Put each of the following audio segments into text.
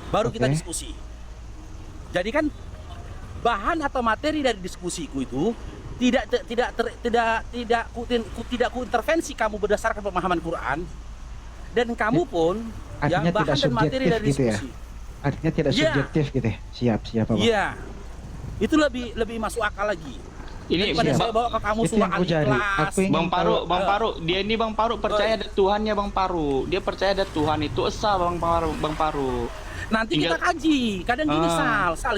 baru kita Oke. diskusi. Jadi kan bahan atau materi dari diskusiku itu tidak ku intervensi kamu berdasarkan pemahaman Quran, dan kamu pun ya Artinya bahan tidak dan materi subjektif dari gitu ya? diskusi. Artinya tidak Iya. subjektif gitu ya? Siap, Abang. Iya, itu lebih masuk akal lagi. Ini Daripada siap. saya bawa ke kamu Itu surah yang aku cari. Al-Ikhlas. Aku ingin Bang Paru, dia ini Bang Paru percaya ada Tuhannya Bang Paru. Dia percaya ada Tuhan itu esa Bang Paru. Nanti Tinggal- kita kaji. Kadang gini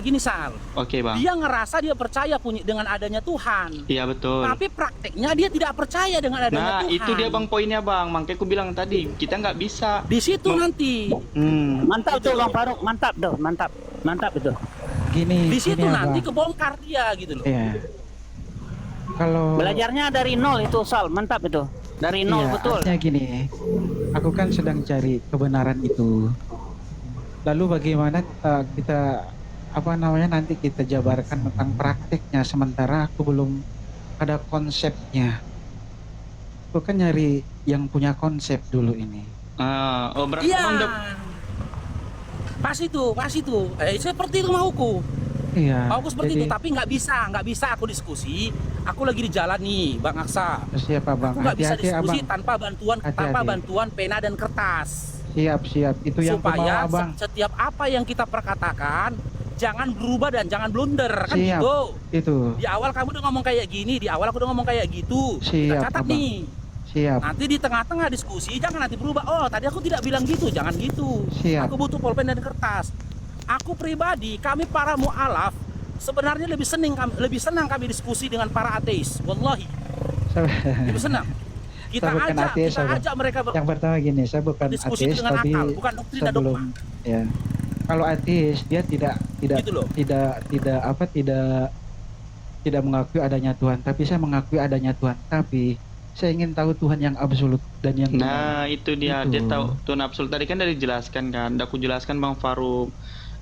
gini Sal. Oke Bang. Dia ngerasa dia percaya dengan adanya Tuhan. Iya betul. Tapi prakteknya dia tidak percaya dengan adanya Nah Tuhan. itu dia Bang poinnya Bang. Makanya aku bilang tadi kita nggak bisa. Di situ nanti. Mantap Gitu tuh loh. Bang Faruk, mantap tuh, mantap itu. Gini, Di situ gini, nanti Abang. kebongkar dia gitu loh. Iya. Kalau Belajarnya dari nol itu Sal, mantap itu. Dari nol iya, betul. artinya gini, aku kan sedang cari kebenaran itu. Lalu bagaimana kita nanti kita jabarkan tentang prakteknya, sementara aku belum ada konsepnya. Aku kan nyari yang punya konsep dulu ini. Oh berarti Iya. Bang Pas itu. Seperti itu mauku. Iya. Mauku seperti jadi, itu, tapi nggak bisa aku diskusi. Aku lagi di jalan nih, Bang Aksa. Siapa Bang? Aku nggak bisa Hati-hati diskusi Abang. tanpa Hati-hati. bantuan pena dan kertas. Siap. Itu yang aku mau Supaya Abang. setiap apa yang kita perkatakan jangan berubah dan jangan blunder, kan Siap. gitu. Itu. Di awal kamu udah ngomong kayak gini, di awal aku udah ngomong kayak gitu. Siap, Kita catat Abang. nih. Siap. Nanti di tengah-tengah diskusi jangan nanti berubah. Oh, tadi aku tidak bilang gitu, jangan gitu. Siap. Aku butuh pulpen dan kertas. Aku pribadi, kami para mu'alaf sebenarnya lebih senang kami diskusi dengan para ateis. Wallahi, lebih senang. Kita Saya bukan ateis, Abang. ajak mereka Yang pertama gini, saya bukan berdiskusi ateis, dengan tapi akal, bukan doktrin dan sebelum dogma. ya. Kalau ateis dia tidak Gitu loh. tidak mengakui adanya Tuhan, tapi saya mengakui adanya Tuhan, tapi saya ingin tahu Tuhan yang absolut dan yang benar. Nah itu dia. Itu. Dia tahu Tuhan absolut tadi kan dari jelaskan kan. Udah aku jelaskan Bang Faruk.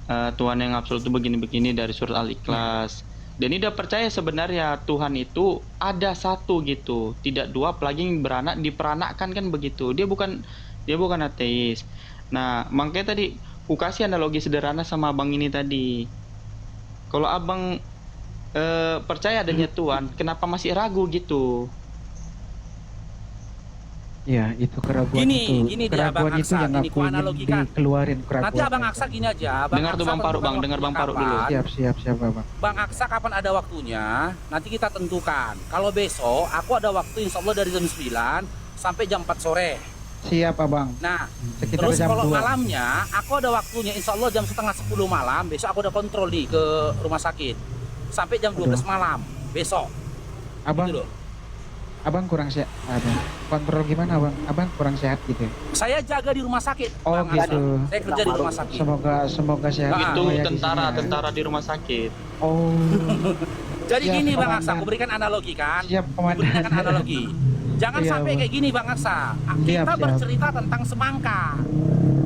Tuhan yang absolut itu begini-begini dari surat Al-Ikhlas. Dan ini udah percaya sebenarnya Tuhan itu ada satu gitu, tidak dua, apalagi yang beranak diperanakkan kan begitu. Dia bukan ateis. Nah makanya tadi aku kasih analogi sederhana sama abang ini tadi. Kalau abang percaya adanya Tuhan, kenapa masih ragu gitu? Ya, itu keraguan Gini dia, Bang keraguan itu Aksa, yang ini aku ingin kuanalogikan. dikeluarin keraguan. Nanti Abang Aksa gini aja. Dengar tuh, Bang Faruk, Bang. Dengar Bang Faruk dulu. Siap Abang. Bang Aksa kapan ada waktunya, nanti kita tentukan. Kalau besok, aku ada waktu insya Allah dari jam 9 sampai jam 4 sore. Siap Abang. Nah, Sekitar terus jam kalau 2. malamnya, aku ada waktunya insya Allah jam setengah 10 malam. Besok aku udah kontrol nih ke rumah sakit. Sampai jam 12 malam, besok. Abang, Gitu loh. Abang kurang sehat. Kontrol gimana Abang? Abang kurang sehat gitu. Saya jaga di rumah sakit. Oh, Bang Aksa. gitu. Saya kerja di rumah sakit. Semoga sehat. Ah, Itu semuanya di sini ya. tentara di rumah sakit. Oh. Jadi Siap, gini Bang Komandan. Aksa, aku berikan analogi kan. Siap Aku Komandan. berikan analogi. Jangan Iya, sampai Bang. kayak gini Bang Aksa. Kita Siap. bercerita tentang semangka.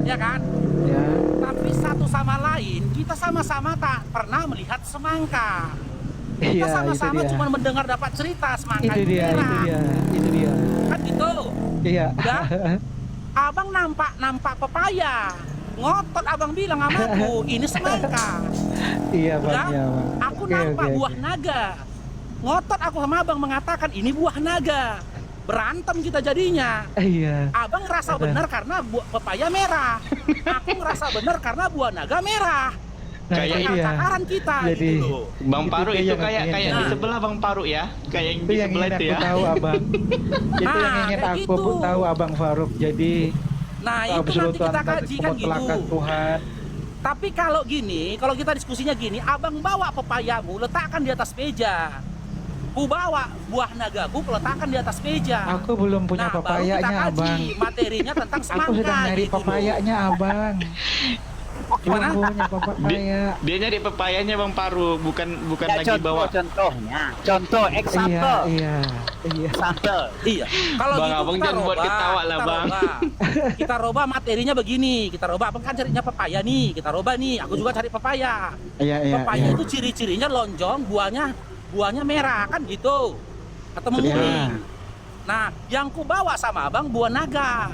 Ya kan? Ya. Tapi satu sama lain kita sama-sama tak pernah melihat semangka. Kita Iya, sama-sama itu dia. cuma mendengar dapat cerita semangka Itu dia. Kan gitu. Iya. Udah. Abang nampak pepaya. Ngotot abang bilang sama aku, ini semangka. Iya Bang, Udah. iya Bang. Aku Oke, nampak oke, buah oke. naga. Ngotot aku sama abang mengatakan ini buah naga. Berantem kita jadinya. Iya. Abang ngerasa benar karena buah pepaya merah. Aku ngerasa benar karena buah naga merah. Nah, Kayak itu ya. Cakaran kita Jadi, gitu loh. Bang Itu Paru dia itu yang kayak ingin- di Nah. sebelah Bang Paru ya. Kayak yang Itu di yang sebelah ingin itu aku ya. tahu Abang. Itu yang Nah, ingin kayak aku gitu. tahu Abang Faruk. Jadi Nah itu nanti absolutan kita kaji kan kemutlakan gitu. Tuhan. Tapi kalau gini, kalau kita diskusinya gini, abang bawa pepayamu letakkan di atas meja. Ku bawa buah nagaku letakkan di atas meja. Aku belum punya Nah, baru kita papayanya kaji Abang. materinya tentang semangka. Aku sedang nyari gitu loh. papayanya Abang. Gimana? Belum punya papaya. Dia nyari pepayanya Bang Paru, bukan Ya, lagi bawa. contohnya. Contoh Iya, example. iya. Example. Iya. Kalau Bang, gitu abang kita jangan buat robah, ketawa lah, kita Bang. robah. Kita robah materinya begini. Kita robah, abang kan carinya pepaya nih. Kita robah nih. Aku juga cari pepaya. Iya, iya. Pepaya iya. itu ciri-cirinya lonjong, buahnya merah kan gitu. Atau menguning. Nah, yang ku bawa sama abang buah naga.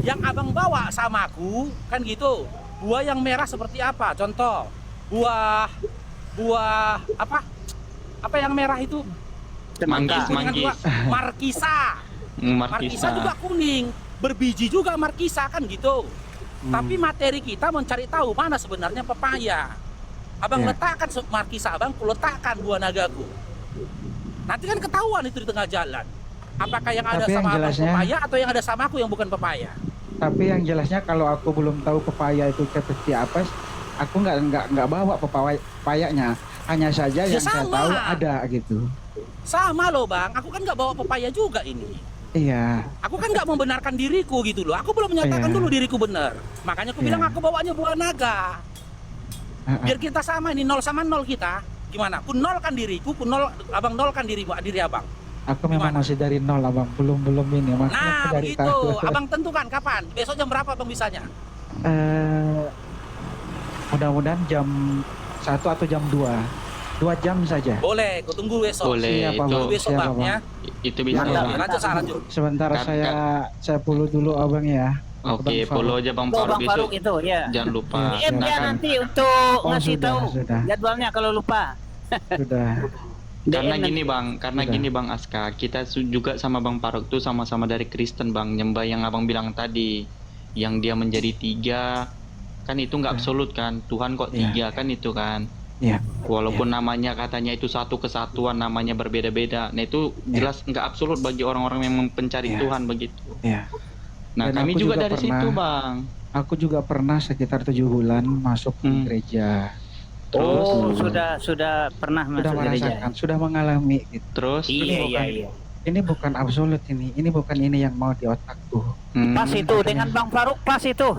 Yang abang bawa sama aku kan gitu. buah yang merah seperti apa? Contoh, buah apa yang merah itu? Manggis, Kuningan juga. Markisa. Markisa juga kuning, berbiji juga markisa kan gitu. Tapi materi kita mencari tahu mana sebenarnya pepaya. Abang letakkan markisa abang, aku letakkan buah nagaku. Nanti kan ketahuan itu di tengah jalan. Apakah yang ada Tapi sama yang abang jelasnya- pepaya atau yang ada sama aku yang bukan pepaya? Tapi yang jelasnya kalau aku belum tahu pepaya itu seperti apa, aku nggak bawa pepayanya. Hanya saja Ya yang saya sama. tahu ada gitu. Sama loh bang, aku kan nggak bawa pepaya juga ini. Iya. Aku kan nggak membenarkan diriku gitu loh. Aku belum menyatakan Iya. dulu diriku benar. Makanya aku bilang Iya. aku bawanya buah naga. Biar kita sama ini 0 sama 0 kita. Gimana? Ku nolkan diriku, abang nolkan diri abang. Aku memang Gimana? masih dari nol abang, belum ini. Makanya aku Nah dari begitu. tahu. Abang tentukan kapan? Besok jam berapa abang bisanya? Mudah-mudahan jam 1 atau jam 2. 2 jam saja. Boleh, ku tunggu besok. Boleh, Siap, itu Abang. Besok Siap, bang Abang. ya. itu bisa. Mantap, Bang. lanjut lanjut. Sebentar Kan- saya puluh dulu abang ya. Oke, Bang Faruk. follow aja Bang Oh, Faruk Bang Faruk besok. itu ya. Jangan lupa. Iya. DM dia Nah, nanti untuk Oh, ngasih sudah, tahu sudah. jadwalnya kalau lupa. Sudah. Karena DM gini nanti. Bang, karena Sudah. gini Bang Aska, kita juga sama Bang Faruk tuh sama-sama dari Kristen Bang, nyembah yang Abang bilang tadi, yang dia menjadi 3, kan itu nggak Ya. absolut kan, Tuhan kok Ya. 3 kan itu kan. Iya. Walaupun namanya katanya itu satu kesatuan, namanya berbeda-beda, nah itu jelas nggak absolut bagi orang-orang yang pencari Ya. Tuhan begitu. Iya. Nah Dan kami aku juga juga dari pernah- situ Bang. Aku juga pernah sekitar 7 bulan masuk ke gereja. Terus, Oh, sudah pernah Sudah masuk gereja. merasakan, sudah mengalami gitu. terus, Iya. Ini bukan absolut ini bukan ini yang mau di otakku. Pas itu dengan Bang Faruk pas itu.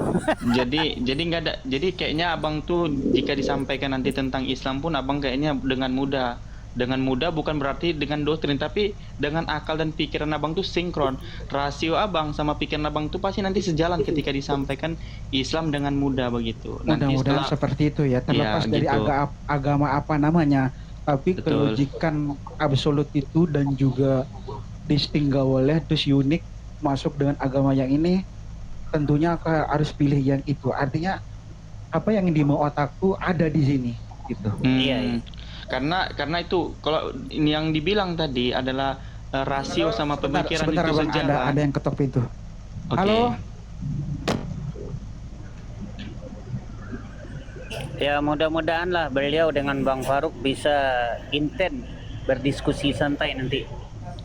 jadi nggak ada, jadi kayaknya abang tuh jika disampaikan nanti tentang Islam pun abang kayaknya dengan mudah bukan berarti dengan doktrin, tapi dengan akal dan pikiran abang tuh sinkron, rasio abang sama pikiran abang tuh pasti nanti sejalan ketika disampaikan Islam dengan mudah begitu. Nanti Mudah-mudahan seperti itu ya, terlepas dari gitu. agama apa namanya, tapi Betul. kelogikan absolut itu dan juga distinggawoleh terus unik masuk dengan agama yang ini, tentunya aku harus pilih yang itu. Artinya apa yang di mau otakku ada di sini gitu. Iya. Karena itu kalau ini yang dibilang tadi adalah rasio sama pemikiran Sebentar itu abang, sejalan. ada yang ketok pintu. Oke. Halo. Ya mudah-mudahan lah beliau dengan Bang Faruk bisa intens berdiskusi santai nanti.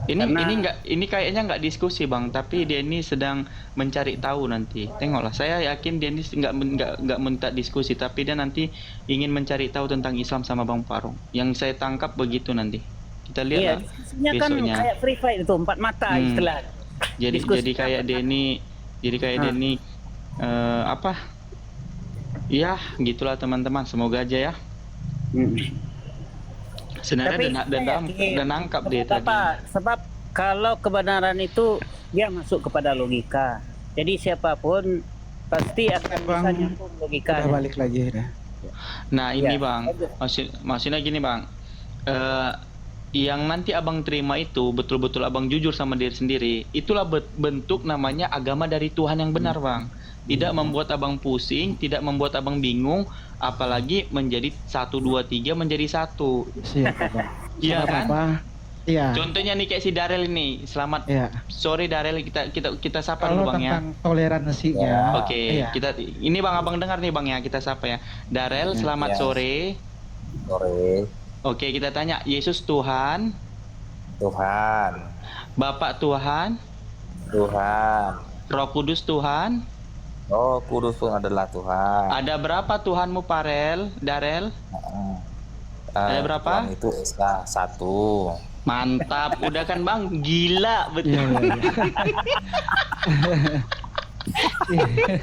Ini kayaknya nggak diskusi Bang, tapi dia ini sedang mencari tahu nanti. Tengoklah, saya yakin dia ini nggak minta diskusi, tapi dia nanti ingin mencari tahu tentang Islam sama Bang Faruk. Yang saya tangkap begitu nanti. Kita lihat Iya, lah diskusinya kan besoknya. kayak free fight itu 4 mata istilah. Jadi diskusi kayak apa? dia ini apa? Ya, gitulah teman-teman. Semoga aja ya. Sebenarnya dan nangkap dia tadi. Sebab kalau kebenaran itu dia masuk kepada logika. Jadi siapapun pasti akan Bang, bisa nyambung logika. Udah balik lagi ya. Nah ini Ya. Bang, maksudnya gini Bang, yang nanti abang terima itu betul-betul abang jujur sama diri sendiri, itulah bentuk namanya agama dari Tuhan yang benar Bang. Tidak membuat abang pusing, tidak membuat abang bingung, apalagi menjadi 1, 2, 3 menjadi 1. Siap abang. Iya Nggak kan? apa-apa. Iya. Contohnya nih kayak si Darel ini, selamat Iya. sore Darel, kita sapa Kalau dulu Bang ya. tentang toleransinya, Oke, iya. ini Bang abang dengar nih Bang ya, kita sapa ya. Darel, selamat sore. Sore, Oke, kita tanya, Yesus Tuhan, Tuhan, Bapak Tuhan, Tuhan, Roh Kudus Tuhan. oh Kudus pun adalah Tuhan. Ada berapa Tuhanmu Parel, Darel? Ada berapa? Tuhan itu Esa 1. Mantap, udah kan Bang, gila betul. Iya, iya, iya.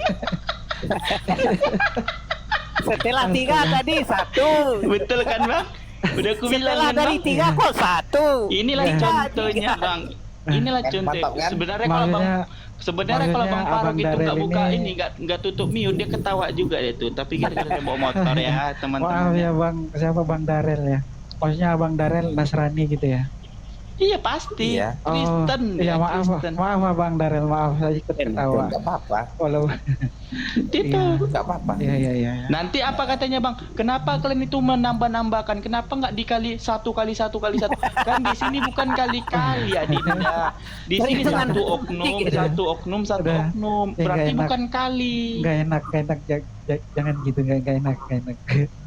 Setelah 3 tadi 1. Betul kan Bang? Udah aku bilang Setelah kan, dari Bang? 3 kok 1. Inilah Iya. contohnya Bang. Inilah Kan contoh. mantap, kan? Sebenarnya kalau Bang Maksudnya kalau Bang Faruk Abang itu nggak Darel buka ini- ini nggak tutup mute, dia ketawa juga dia tuh. Tapi kita bawa motor ya Maaf teman-teman. ya Bang, siapa Bang Darel ya? Maksudnya Abang Darel Nasrani gitu ya? Iya pasti. Iya. Kristen. Iya, maaf, Kristen. maaf Bang Darel, maaf saya ikut ketawa. Nggak apa-apa. Walau Itu. Nggak apa-apa. iya. Nanti apa katanya bang? Kenapa kalian itu menambah-nambahkan? Kenapa nggak dikali satu kali satu? Kan di sini bukan kali-kali ya Dinda. Di sini Jangan. satu oknum. Udah. Ya, Berarti nggak enak. bukan kali. Nggak enak, jangan gitu, nggak enak.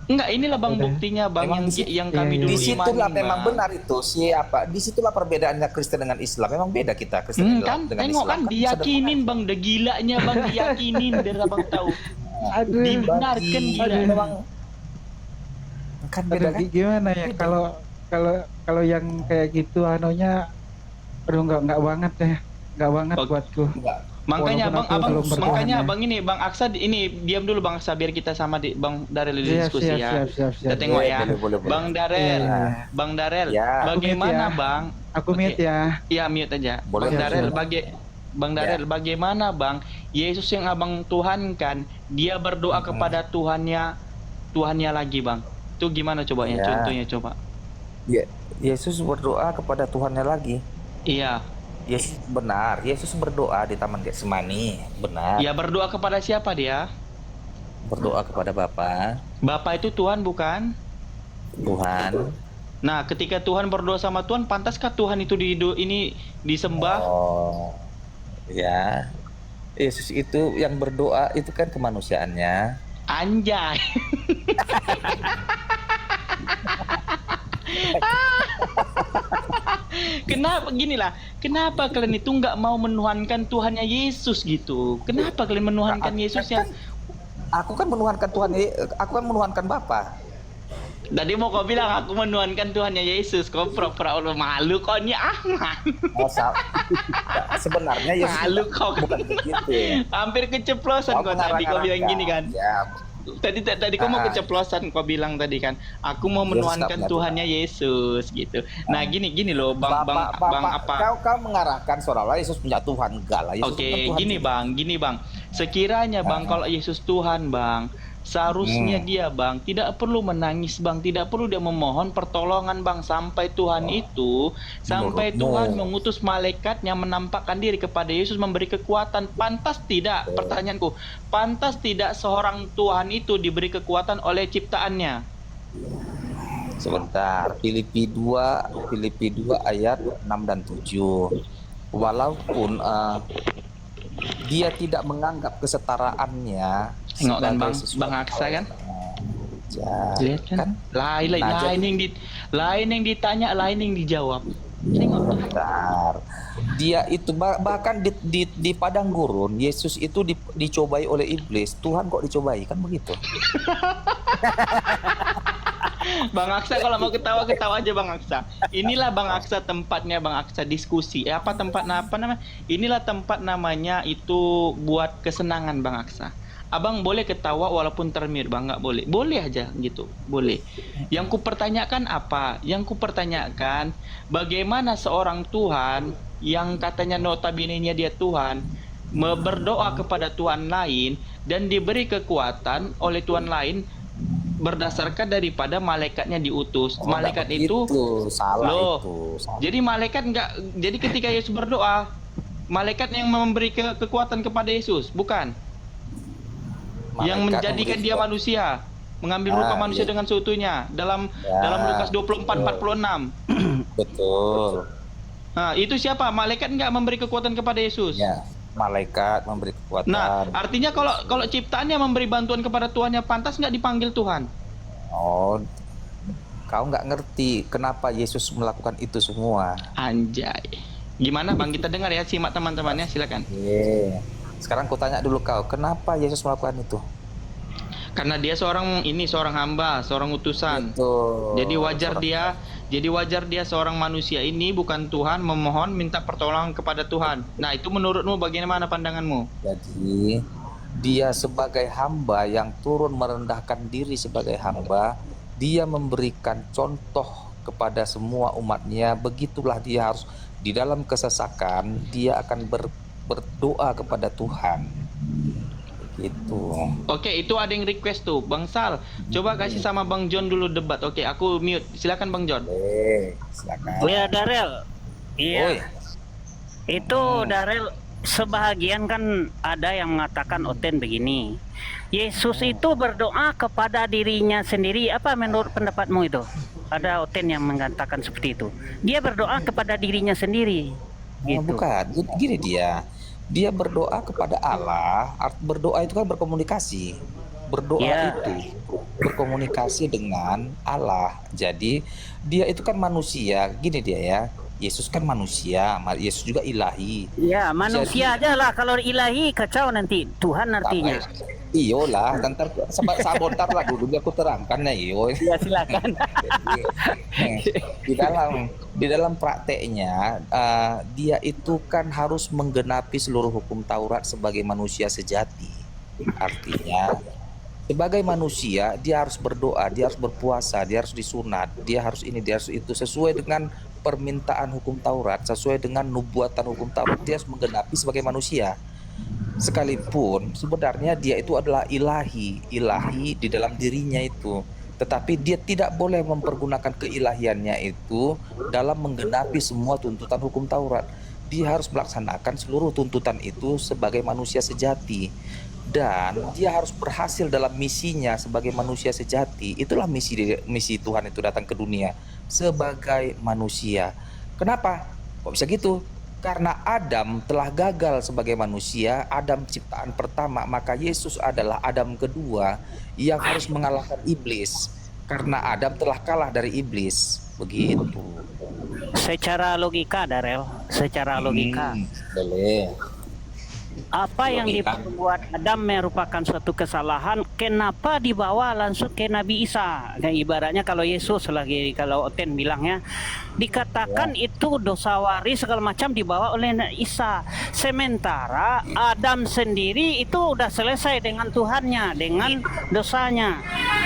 Enggak, inilah bang Udah. buktinya bang Emang yang iya, kami iya. dulu Disitulah imanin, memang Bang. benar itu siapa. Disitulah perbedaannya Kristen dengan Islam. Memang beda kita Kristen Kan dengan tengok Islam. kan diyakinin bang, udah gilanya bang diyakinin biar abang tahu. Aduh, Dibenarkan Bagi- gila. memang kan beda kan? gimana ya kalau yang kayak gitu anunya, aduh nggak banget ya, nggak banget Oke. buatku. Enggak. Makanya Walaupun bang, aku abang, belum bertuhan makanya ya. abang ini bang Aksa ini diam dulu bang Aksa biar kita sama di bang Darel di Siap, diskusi ya. siap. Kita tengok ya. Boleh. Bang Darel, Iya. Bang Darel, Ya. bagaimana Aku mute ya. bang? Aku Oke. mute ya. Iya mute aja. Boleh. Bang Siap, Darel, siap. Bang Darel, bagaimana bang? Yesus yang abang tuhankan, dia berdoa kepada Tuhannya lagi bang. Itu gimana coba ya? Ya. Contohnya coba. Yesus berdoa kepada Tuhannya lagi. Iya. Yesus benar. Yesus berdoa di Taman Getsemani. Benar. Ya berdoa kepada siapa dia? Berdoa kepada Bapa, Bapa itu Tuhan bukan? Tuhan. Nah, ketika Tuhan berdoa sama Tuhan, pantaskah Tuhan itu ini disembah? Oh, ya. Yesus itu yang berdoa itu kan kemanusiaannya. Anjay. Kenapa ginilah? Kenapa kalian itu nggak mau menuhankan Tuhannya Yesus gitu? Kenapa kalian menuhankan Yesus yang Aku kan menuhankan Tuhan, aku kan menuhankan Bapa. tadi mau kau bilang aku menuhankan Tuhannya Yesus? Kau pura-pura udah malu kau nih Ahmad. Oh, sebenarnya Yesus Malu kau. bukan begitu. Hampir keceplosan kau tadi kau bilang gini kan. Ya, Tadi kau mau keceplosan kau bilang tadi kan. Aku mau Yesus menuhankan nggak punya Tuhannya Yesus gitu. Nah, gini loh Bang apa? Kau mengarahkan seolah-olah Yesus punya Tuhan. Enggak lah, Yesus Oke, bukan Tuhan juga. gini bang. Sekiranya bang kalau Yesus Tuhan bang, seharusnya dia bang tidak perlu menangis bang, tidak perlu dia memohon pertolongan bang sampai Tuhan itu, sampai Menurutmu. Tuhan mengutus malaikatnya menampakkan diri kepada Yesus memberi kekuatan. Pantas tidak? Pertanyaanku, pantas tidak seorang Tuhan itu diberi kekuatan oleh ciptaannya? Sebentar, Filipi 2 ayat 6 dan 7. Walaupun dia tidak menganggap kesetaraannya Tengok kan sebagai bang, sesuatu. bang Aksa kan? Ya, Lihat kan? Lain Nah, lain yang ditanya, lain yang dijawab. Tengok tuh. Bentar. Dia itu bahkan di padang gurun Yesus itu dicobai oleh iblis. Tuhan kok dicobai, kan begitu. Bang Aksa kalau mau ketawa aja Bang Aksa. Inilah Bang Aksa tempatnya Bang Aksa diskusi. Apa namanya? Inilah tempat namanya itu buat kesenangan Bang Aksa. Abang boleh ketawa walaupun termir Bang, nggak boleh. Boleh aja gitu, boleh. Yang ku pertanyakan apa? Yang ku pertanyakan bagaimana seorang Tuhan yang katanya notabene-nya dia Tuhan berdoa kepada Tuhan lain dan diberi kekuatan oleh Tuhan lain berdasarkan daripada malaikatnya diutus. Oh, Malaikat enggak itu begitu. Salah loh. itu. Salah. Jadi malaikat enggak. Jadi ketika Yesus berdoa, malaikat yang memberi kekuatan kepada Yesus, bukan? Yang Malaikat menjadikan memberi dia manusia, mengambil rupa manusia iya. dengan seutuhnya dalam Lukas 24:46. Betul. Nah, itu siapa? Malaikat enggak memberi kekuatan kepada Yesus. Ya, malaikat memberi kekuatan. Nah, artinya kalau ciptaannya memberi bantuan kepada Tuhannya, pantas nggak dipanggil Tuhan? Oh, kau nggak ngerti kenapa Yesus melakukan itu semua. Anjay. Gimana Bang, kita dengar ya, simak teman-temannya, silakan. Sekarang ku tanya dulu kau, kenapa Yesus melakukan itu? Karena dia seorang hamba, seorang utusan. Betul. Jadi wajar dia seorang manusia ini bukan Tuhan memohon minta pertolongan kepada Tuhan. Nah, itu menurutmu bagaimana pandanganmu? Jadi dia sebagai hamba yang turun merendahkan diri sebagai hamba, dia memberikan contoh kepada semua umatnya. Begitulah dia harus di dalam kesesakan dia akan berdoa kepada Tuhan. Gitu. Oke, itu ada yang request tuh, Bang Sal. Coba kasih sama Bang John dulu debat. Oke, aku mute. Silakan Bang John. Silakan. Oh ya Darel, Iya. Oi. Itu Darel, sebahagian kan ada yang mengatakan Oten begini. Yesus itu berdoa kepada dirinya sendiri. Apa menurut pendapatmu itu? Ada Oten yang mengatakan seperti itu. Dia berdoa kepada dirinya sendiri. Gitu. Bukan, gini dia berdoa kepada Allah. Berdoa itu kan berkomunikasi. Berdoa Ya. itu berkomunikasi dengan Allah. Jadi dia itu kan manusia. Gini dia ya. Yesus kan manusia, Yesus juga ilahi. Ya, manusia aja lah. Kalau ilahi kacau nanti. Tuhan artinya. Iyalah, ntar sabotar lah dulu biar aku terangkan ya, iyo. Ya, silakan. di dalam prakteknya dia itu kan harus menggenapi seluruh hukum Taurat sebagai manusia sejati. Artinya sebagai manusia dia harus berdoa, dia harus berpuasa, dia harus disunat, dia harus ini, dia harus itu sesuai dengan permintaan hukum Taurat, sesuai dengan nubuatan hukum Taurat. Dia harus menggenapi sebagai manusia. Sekalipun sebenarnya dia itu adalah ilahi di dalam dirinya itu, tetapi dia tidak boleh mempergunakan keilahiannya itu dalam menggenapi semua tuntutan hukum Taurat. Dia harus melaksanakan seluruh tuntutan itu sebagai manusia sejati, dan dia harus berhasil dalam misinya sebagai manusia sejati. Itulah misi Tuhan itu datang ke dunia sebagai manusia. Kenapa kok bisa gitu? Karena Adam telah gagal sebagai manusia, Adam ciptaan pertama, maka Yesus adalah Adam kedua yang harus mengalahkan iblis. Karena Adam telah kalah dari iblis. Begitu. Secara logika, Darel. Secara logika. Boleh. Apa yang diperbuat Adam merupakan suatu kesalahan, kenapa dibawa langsung ke Nabi Isa? Kayak ibaratnya kalau Yesus lagi, kalau Oten bilangnya, dikatakan itu dosa waris segala macam dibawa oleh Isa. Sementara Adam sendiri itu udah selesai dengan Tuhannya, dengan dosanya.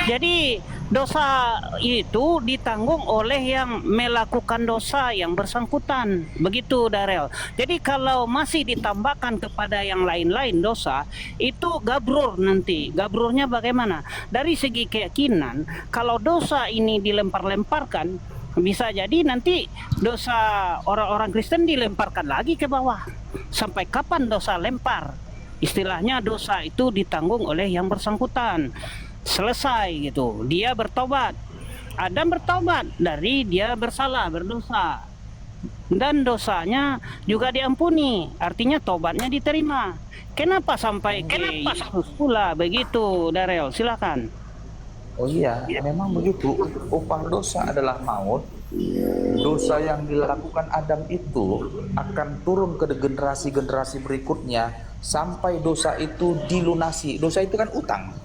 Jadi dosa itu ditanggung oleh yang melakukan dosa yang bersangkutan. Begitu, Darel. Jadi kalau masih ditambahkan kepada yang lain-lain dosa, itu gabrur nanti. Gabrurnya bagaimana? Dari segi keyakinan, kalau dosa ini dilempar-lemparkan, bisa jadi nanti dosa orang-orang Kristen dilemparkan lagi ke bawah. Sampai kapan dosa lempar? Istilahnya dosa itu ditanggung oleh yang bersangkutan. Selesai gitu, dia bertobat. Adam bertobat dari dia bersalah, berdosa, dan dosanya juga diampuni. Artinya tobatnya diterima. Kenapa sampai ke Yesus pula begitu, Darel? Silakan. Oh iya, memang begitu. Upah dosa adalah maut. Dosa yang dilakukan Adam itu akan turun ke generasi-generasi berikutnya sampai dosa itu dilunasi. Dosa itu kan utang.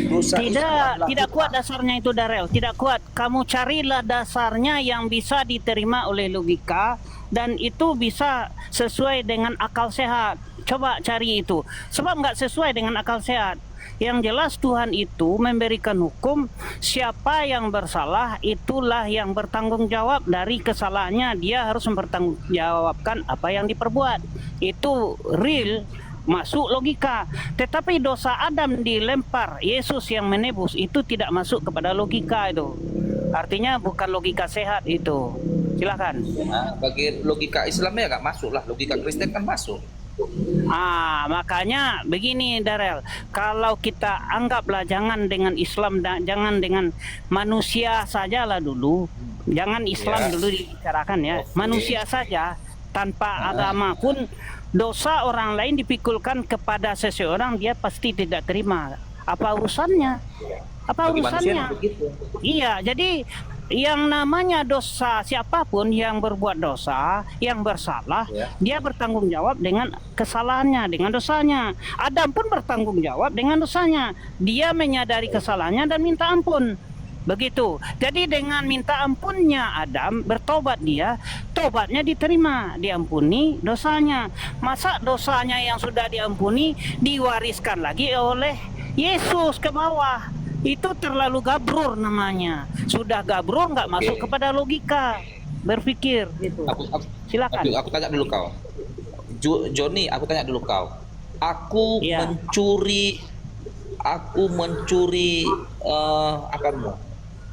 Dosa Tidak kuat dasarnya itu, Darel. Tidak kuat. Kamu carilah dasarnya yang bisa diterima oleh logika dan itu bisa sesuai dengan akal sehat. Coba cari itu. Sebab nggak sesuai dengan akal sehat. Yang jelas Tuhan itu memberikan hukum, siapa yang bersalah itulah yang bertanggung jawab dari kesalahannya. Dia harus mempertanggungjawabkan apa yang diperbuat. Itu real, masuk logika. Tetapi dosa Adam dilempar, Yesus yang menebus, itu tidak masuk kepada logika itu. Artinya bukan logika sehat itu. Silakan. Nah, bagi logika Islamnya nggak masuk lah, logika Kristen kan masuk. Makanya begini, Darel, kalau kita anggaplah jangan dengan Islam dan jangan dengan manusia sajalah dulu, jangan Islam dulu dibicarakan ya, manusia saja tanpa agama pun dosa orang lain dipikulkan kepada seseorang, dia pasti tidak terima. Apa urusannya? Apa urusannya? Iya, jadi yang namanya dosa, siapapun yang berbuat dosa, yang bersalah, dia bertanggung jawab dengan kesalahannya, dengan dosanya. Adam pun bertanggung jawab dengan dosanya. Dia menyadari kesalahannya dan minta ampun. Begitu. Jadi dengan minta ampunnya Adam, bertobat dia, tobatnya diterima, diampuni dosanya. Masa dosanya yang sudah diampuni diwariskan lagi oleh Yesus ke bawah? Itu terlalu gabrur namanya. Sudah gabrur nggak masuk kepada logika berpikir gitu. Silakan. Aku tanya dulu kau, Joni. Aku tanya dulu kau. Aku mencuri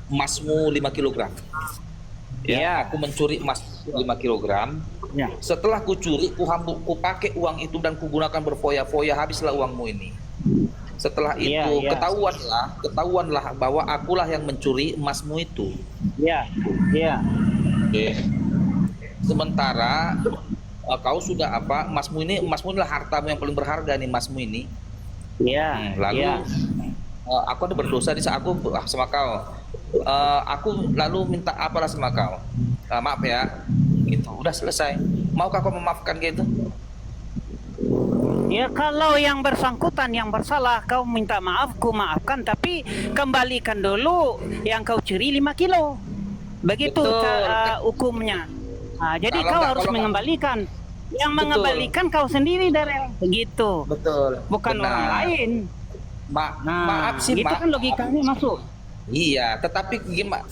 emasmu 5 kg. Ya, aku mencuri emas 5 kilogram. Ya. Setelah ku curi, ku pakai uang itu dan ku gunakan berfoya-foya, habislah uangmu ini. Setelah itu Iya, iya. ketahuanlah bahwa akulah yang mencuri emasmu itu. Ya, ya. Oke. Sementara kau sudah emasmu inilah hartamu yang paling berharga nih, emasmu ini. Ya, Lalu ya. aku ada berdosa di saat aku sama kau. Aku lalu minta apalah sama kau. Maaf ya. Gitu. Udah selesai. Maukah kau memaafkan gitu? Ya kalau yang bersangkutan yang bersalah kau minta maaf, ku maafkan, tapi kembalikan dulu yang kau curi 5 kilo. Begitu Betul. hukumnya. Nah, jadi Kalau kau enggak- harus kalau enggak- mengembalikan. Yang Betul. mengembalikan kau sendiri, Darel. Begitu. Betul. Bukan Benar. orang lain. Nah, Nah, maaf sih, itu kan logikanya masuk. Iya, tetapi gimana?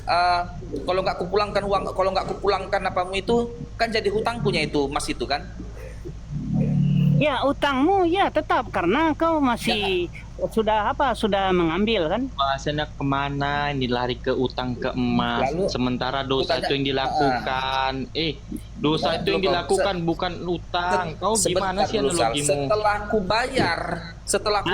Kalau nggak kupulangkan uang, kalau nggak kupulangkan apamu itu, kan jadi hutang punya itu mas itu kan? Ya, utangmu ya tetap karena kau masih sudah mengambil kan? Bahasanya kemana? Ini lari ke utang ke emas. Lalu, Sementara dosa utangnya- itu yang dilakukan. Dosa itu yang Dulu, dilakukan bukan utang. Kau gimana sih Sal. analogimu? Setelah ku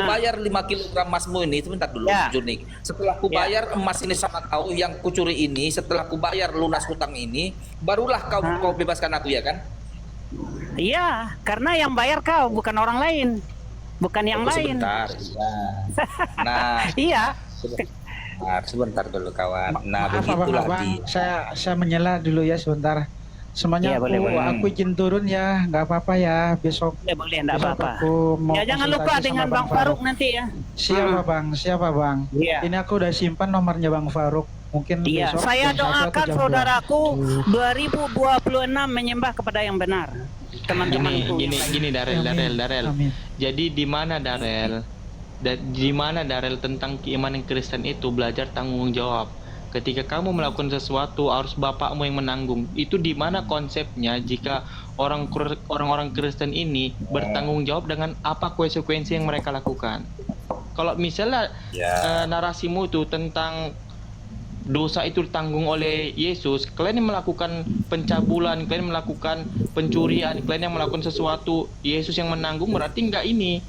bayar 5 kilogram emasmu ini, sebentar dulu, Ya. Jurnik. Setelah ku bayar emas ini sama kau yang kucuri ini, setelah ku bayar lunas hutang ini, barulah kau bebaskan aku ya kan? Iya, karena yang bayar kau bukan orang lain, bukan yang lain. Sebentar. Ya. Nah, Iya. sebentar dulu kawan. Nah, Maaf begitulah abang, saya menyela dulu ya sebentar. Semuanya Iya, boleh, boleh. aku izin turun ya, nggak apa-apa ya besok. Ya boleh, enggak Besok apa-apa. aku mau Ya jangan lupa konsultasi dengan sama Bang Faruk nanti ya. Siapa bang? Siapa bang? Iya. Ini aku udah simpan nomornya Bang Faruk. Mungkin Iya, besok saya jam 1 atau doakan jam 2. saudaraku 2026 menyembah kepada yang benar. Teman-temanku. Gini Amin. Darel. Amin. Jadi di mana Darel tentang keimanan Kristen itu belajar tanggung jawab. Ketika kamu melakukan sesuatu harus bapakmu yang menanggung. Itu di mana konsepnya jika orang-orang Kristen ini bertanggung jawab dengan apa konsekuensi yang mereka lakukan. Kalau misalnya narasimu itu tentang dosa itu ditanggung oleh Yesus, kalian yang melakukan pencabulan, kalian yang melakukan pencurian, kalian yang melakukan sesuatu, Yesus yang menanggung, berarti enggak ini.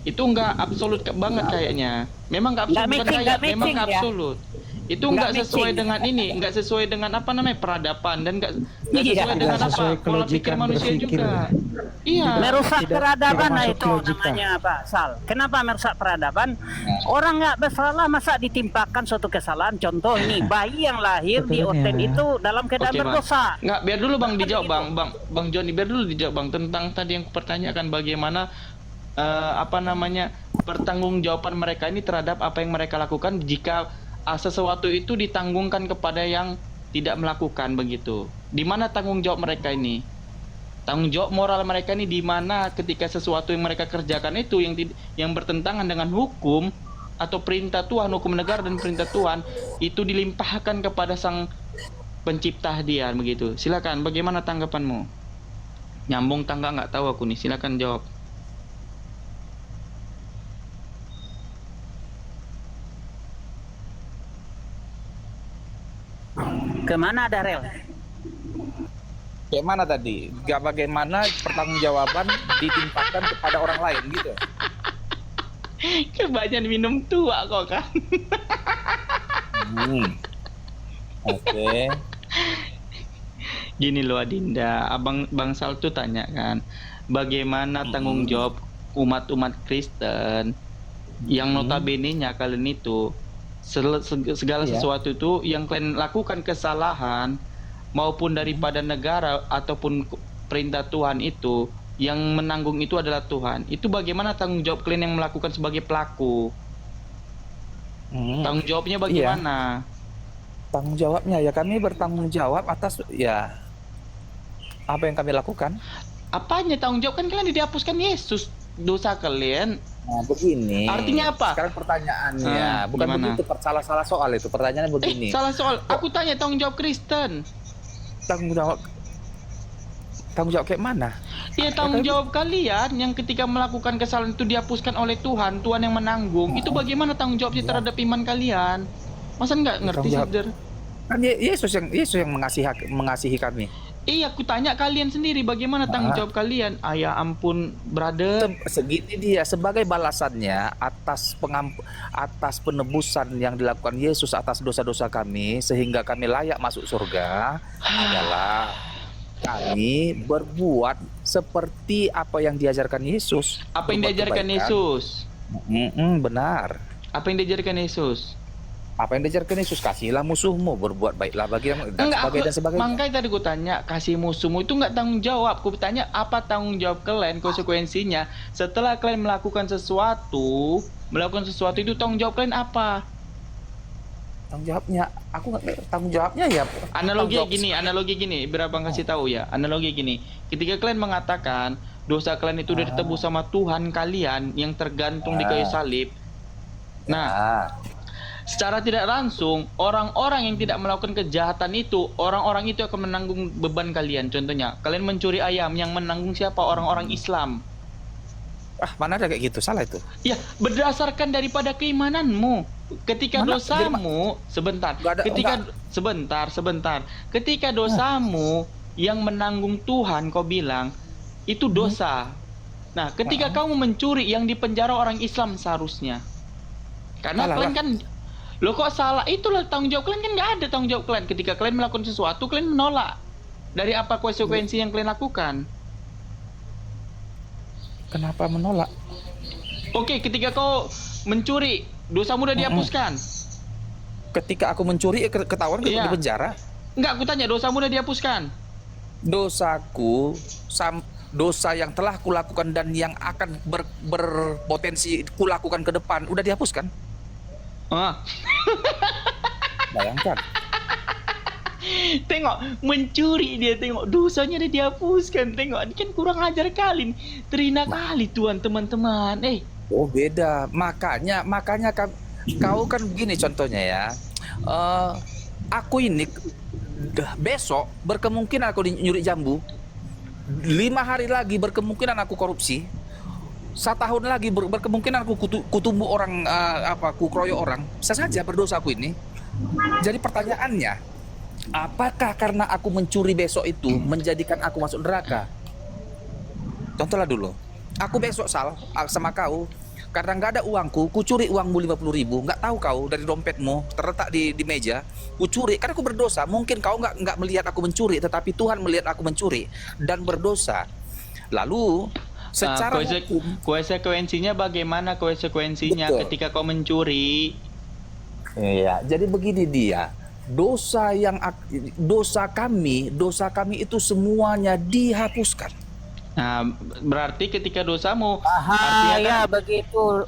Itu enggak absolut banget kayaknya. Memang enggak absolut, Nggak bukan matching, kayak, nggak memang matching ya. absolut. Itu Nggak enggak sesuai matching. dengan ini, enggak sesuai dengan apa namanya peradaban dan enggak Iya. sesuai dengan Tidak sesuai apa pola pikir kelogikan manusia berpikir. juga. Iya. Merusak Tidak- peradaban tidak lah masuk itu logika. namanya Pak Sal. Kenapa merusak peradaban? Orang nggak bersalah masa ditimpakan suatu kesalahan. Contoh ini bayi yang lahir di Betul, hotel ya. itu dalam keadaan Oke, Bang. berdosa. Nggak, biar dulu Bang dijawab Bang Joni, biar dulu dijawab Bang tentang tadi yang pertanyakan bagaimana pertanggungjawaban mereka ini terhadap apa yang mereka lakukan jika sesuatu itu ditanggungkan kepada yang tidak melakukan begitu. Di mana tanggung jawab mereka ini? Tanggung jawab moral mereka ini di mana ketika sesuatu yang mereka kerjakan itu yang bertentangan dengan hukum atau perintah Tuhan, hukum negara dan perintah Tuhan itu dilimpahkan kepada sang pencipta hadiah begitu. Silakan, bagaimana tanggapanmu? Nyambung tangga nggak tahu aku nih. Silakan jawab. Kemana Darel? Kayak mana tadi? Gak bagaimana pertanggungjawaban ditimpakan kepada orang lain gitu. Kebanyakan minum tua kok kan. Oke. Gini loh Adinda, Bang Sal tuh tanya kan, bagaimana tanggung jawab umat-umat Kristen yang notabene-nya kalian itu segala sesuatu itu yang kalian lakukan kesalahan maupun daripada negara ataupun perintah Tuhan itu yang menanggung itu adalah Tuhan. Itu bagaimana tanggung jawab kalian yang melakukan sebagai pelaku? Tanggung jawabnya bagaimana? Tanggung jawabnya ya kami bertanggung jawab atas ya apa yang kami lakukan. Apanya tanggung jawab, kan kalian dihapuskan Yesus dosa kalian. Nah, begini. Artinya apa? Sekarang pertanyaannya, bukan gimana? begitu, salah soal itu. Pertanyaannya begini. Salah soal. Aku tanya tanggung jawab Kristen. Tanggung jawab kayak mana? Iya, tanggung jawab kalian yang ketika melakukan kesalahan itu dihapuskan oleh Tuhan, Tuhan yang menanggung. Itu bagaimana tanggung jawabnya terhadap iman kalian? Masa nggak ngerti sih, Tanggung jawab. Der? Kan Yesus yang mengasihi kami. Iya, aku tanya kalian sendiri bagaimana tanggung jawab kalian? Ya ampun, brother. Segini dia sebagai balasannya atas penebusan yang dilakukan Yesus atas dosa-dosa kami sehingga kami layak masuk surga adalah kami berbuat seperti apa yang diajarkan Yesus. Apa yang Berbuat diajarkan kebaikan. Yesus? Benar. Apa yang diajarkan Yesus? Apa yang diajarkan Yesus? Kasihlah musuhmu, berbuat baiklah bagi yang dan Enggak, sebagainya dan sebagainya. makanya tadi gue tanya, kasih musuhmu itu enggak tanggung jawab. Gue tanya, apa tanggung jawab kalian, konsekuensinya setelah kalian melakukan sesuatu itu tanggung jawab kalian apa? Tanggung jawabnya, aku nggak tanggung jawabnya ya. Analogi gini, biar abang kasih tahu ya. Analogi gini, ketika kalian mengatakan dosa kalian itu udah ditebus sama Tuhan kalian yang tergantung di kayu salib. Nah, secara tidak langsung, orang-orang yang tidak melakukan kejahatan itu, orang-orang itu akan menanggung beban kalian. Contohnya, kalian mencuri ayam, yang menanggung siapa? Orang-orang Islam. Mana ada kayak gitu, salah itu. Ya, berdasarkan daripada keimananmu. Ketika Mana? dosamu, sebentar. Sebentar. Ketika dosamu yang menanggung Tuhan, kau bilang, itu dosa. Nah, ketika kamu mencuri, yang dipenjara orang Islam seharusnya. Karena kalian kan, loh kok salah? Itulah tanggung jawab kalian, kan nggak ada tanggung jawab kalian. Ketika kalian melakukan sesuatu, kalian menolak dari apa konsekuensi yang kalian lakukan. Kenapa menolak? Oke, ketika kau mencuri, dosamu udah dihapuskan. Ketika aku mencuri, ketahuan di penjara. Enggak, aku tanya, dosamu udah dihapuskan? Dosaku, dosa yang telah kulakukan dan yang akan berpotensi kulakukan ke depan, udah dihapuskan. Bayangkan. Tengok, mencuri dia, tengok dosanya udah dihapuskan. Tengok, ini kan kurang ajar kali, terina kali Tuhan, teman-teman. Oh beda, makanya kau kan begini contohnya ya. Aku ini besok berkemungkinan aku nyuri jambu, 5 hari lagi berkemungkinan aku korupsi, 1 tahun lagi berkemungkinan aku kutumbuh orang, kukroyok orang. Bisa saja berdosa aku ini. Jadi pertanyaannya, apakah karena aku mencuri besok itu menjadikan aku masuk neraka? Contohlah dulu, aku besok sama kau, karena nggak ada uangku, kucuri uangmu 50.000, nggak tahu kau dari dompetmu terletak di meja, kucuri, karena aku berdosa. Mungkin kau nggak melihat aku mencuri, tetapi Tuhan melihat aku mencuri dan berdosa. Lalu secara hukum, konsekuensinya bagaimana konsekuensinya? Betul. Ketika kau mencuri? Iya, jadi begini dia. Dosa kami itu semuanya dihapuskan. Nah, Berarti ketika dosamu, bahaya begitu.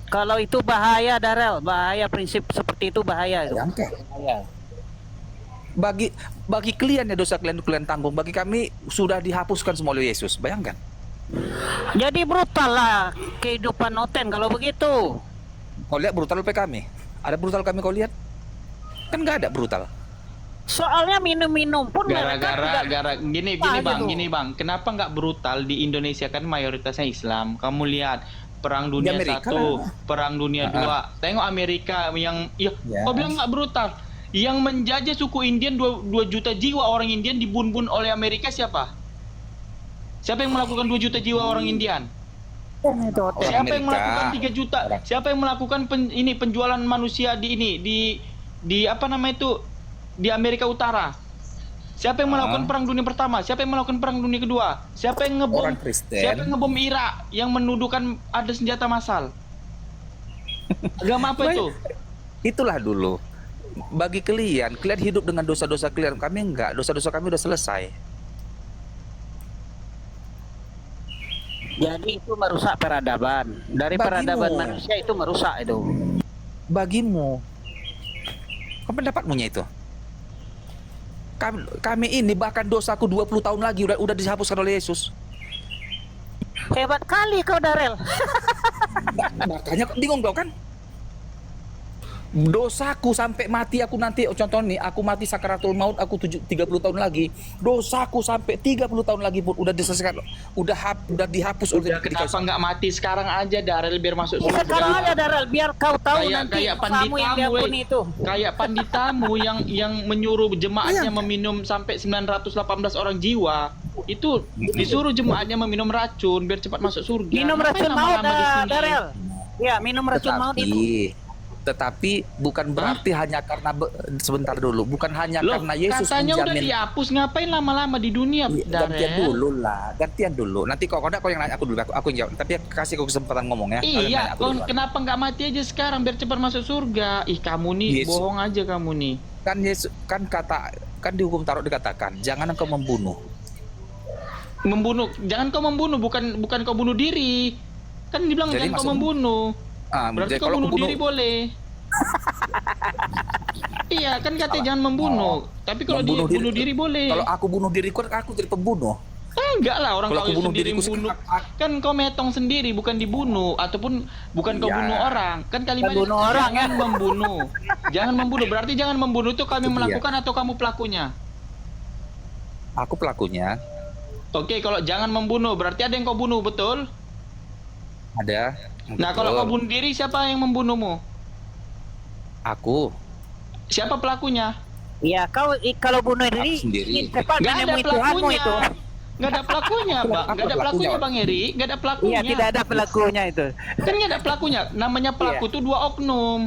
Kalau itu bahaya, Darel, bahaya, prinsip seperti itu bahaya. Bayangkan. Bagi kalian ya dosa kalian tanggung, bagi kami sudah dihapuskan semua oleh Yesus. Bayangkan. Jadi brutal lah kehidupan Oten kalau begitu. Kau lihat brutal kami? Ada brutal kami kau lihat? Kan nggak ada brutal. Soalnya minum-minum pun gara-gara gini gitu. bang, kenapa nggak brutal di Indonesia, kan mayoritasnya Islam. Kamu lihat Perang Dunia Amerika 1, Perang Dunia 2. Tengok Amerika yang kau bilang nggak brutal. Yang menjajah suku Indian 2 juta jiwa orang Indian dibunuh oleh Amerika siapa? Siapa yang melakukan 2 juta jiwa orang Indian? Siapa yang melakukan 3 juta? Siapa yang melakukan penjualan manusia di apa nama itu? Di Amerika Utara. Siapa yang melakukan perang dunia pertama? Siapa yang melakukan perang dunia kedua? Siapa yang ngebom? Siapa yang ngebom Irak yang menuduhkan ada senjata massal? Agama apa itu? Itulah dulu. Bagi kalian hidup dengan dosa-dosa kalian, kami enggak. Dosa-dosa kami udah selesai. Jadi itu merusak peradaban. Dari peradaban manusia itu merusak itu. Bagimu. Apa pendapatmunya itu? Kami ini bahkan dosaku 20 tahun lagi udah dihapuskan oleh Yesus. Hebat kali kau, Darel. Makanya bingung kau kan? Dosaku sampai mati aku nanti, contoh nih, aku mati sakaratul maut, aku 30 tahun lagi, dosaku sampai 30 tahun lagi pun udah diselesaikan, udah dihapus oleh Kenapa nggak mati sekarang aja, Darel, biar masuk Ya, sekarang surga? aja Daryl, biar kau tahu nanti Kayak dosamu yang panditamu, diampuni itu. kayak panditamu yang menyuruh jemaatnya meminum sampai 918 orang jiwa. Itu disuruh jemaatnya meminum racun biar cepat masuk surga. Minum Ngapain racun maut, lama-lama di sini? Daryl. Ya, minum racun maut itu. Tetapi bukan berarti hanya karena sebentar dulu, bukan hanya Loh, karena Yesus katanya udah menjamin. dihapus, ngapain lama-lama di dunia, Gantian Darel? dulu. Nanti kau yang nanya aku dulu, aku yang jawab. Tapi kasih kau kesempatan ngomong ya. Kau yang Iya, nanya aku dulu. kenapa nggak mati aja sekarang biar cepat masuk surga? Ih, kamu nih Yesus. bohong aja kamu nih. Kan Yesus kan di hukum Taurat dikatakan, jangan engkau membunuh. Jangan kau membunuh, bukan kau bunuh diri. Kan dibilang Jadi jangan kau maksud- membunuh. Berarti Jadi kau kalau bunuh aku diri boleh. Iya, kan katanya jangan membunuh. Tapi kalau dia bunuh diri boleh. Kalau aku bunuh diriku, aku jadi pembunuh. Enggak lah, orang Kalau kau aku bunuh sendiri diriku, bunuh. Kan kau metong sendiri, bukan dibunuh, ataupun bukan kau Iya. bunuh orang. Kan kalimatnya bunuh orang, jangan membunuh. Jangan membunuh. Berarti jangan membunuh itu kami Itu dia. melakukan atau kamu pelakunya? Aku pelakunya. Oke, kalau jangan membunuh berarti ada yang kau bunuh, betul? Ada. Nah, kalau kau bunuh diri, siapa yang membunuhmu? Aku. Siapa pelakunya? Ya, kalau bunuh diri, Aku sendiri. cepat Nggak ada menemui Tuhanmu pelakunya. itu. Nggak ada pelakunya, Bang. Apa Nggak ada pelakunya, pelakunya, Bang? Bang Eri. Nggak ada pelakunya. Iya, tidak ada pelakunya itu. Kan nggak ada pelakunya. Namanya pelaku Iya. tuh 2 oknum.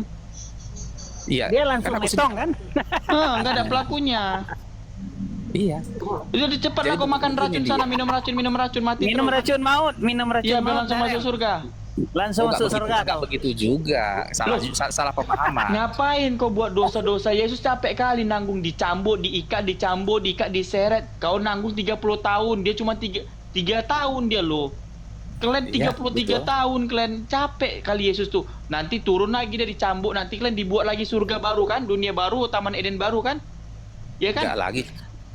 Iya. Dia langsung Kan aku metong kan? Nggak ada pelakunya. Iya. Udah cepatlah Jadi kau makan begini racun dia. sana, minum racun, mati Minum terus. racun maut, minum racun Iya, biar maut. langsung Daryl. masuk surga. Langsung Nggak masuk begitu- surga nggak kau. begitu juga. Salah pemahaman. Ngapain kau buat dosa-dosa? Yesus capek kali nanggung, dicambuk, diikat, diseret. Kau nanggung 30 tahun, dia cuma 3 tahun dia loh. Kalian Iya, 33 betul. tahun, kalian capek kali Yesus tuh. Nanti turun lagi dia dicambuk, nanti kalian dibuat lagi surga baru kan, dunia baru, Taman Eden baru kan? Ya kan? Enggak lagi.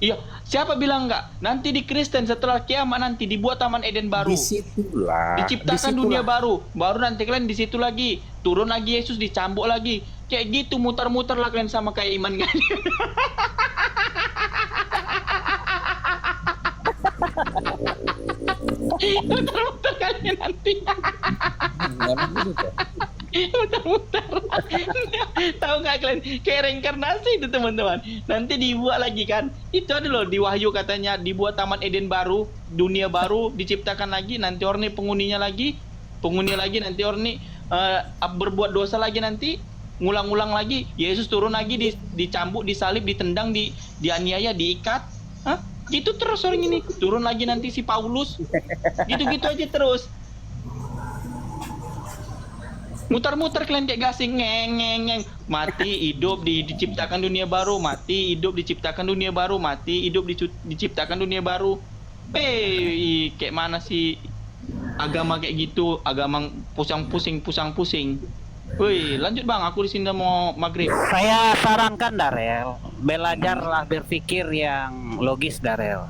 Iya, siapa bilang enggak? Nanti di Kristen setelah kiamat nanti dibuat Taman Eden baru. Diciptakan dunia baru. Baru nanti kalian di situ lagi. Turun lagi Yesus, dicambuk lagi. Kayak gitu muter-muter lah kalian sama kayak iman kalian. Muter-muter kalian nanti. Muter-muter. Tahu nggak kalian? Kayak reinkarnasi itu teman-teman. Nanti dibuat lagi kan. Itu ada loh di Wahyu katanya dibuat Taman Eden baru, dunia baru diciptakan lagi. Nanti orang ini penghuninya lagi, nanti orang ini berbuat dosa lagi nanti. Ngulang-ngulang lagi. Yesus turun lagi, dicambuk, disalib, ditendang, dianiaya, diikat. Hah? Gitu terus orang ini. Turun lagi nanti si Paulus. Gitu-gitu aja terus. Muter-muter kalian kayak gasing, ngeng. Mati, hidup, diciptakan dunia baru. Mati, hidup, diciptakan dunia baru. Mati, hidup, diciptakan dunia baru. Kayak mana sih agama kayak gitu? Agama pusing-pusing. Woi, lanjut Bang, aku di sini mau maghrib. Saya sarankan Daryl, belajarlah berpikir yang logis Daryl.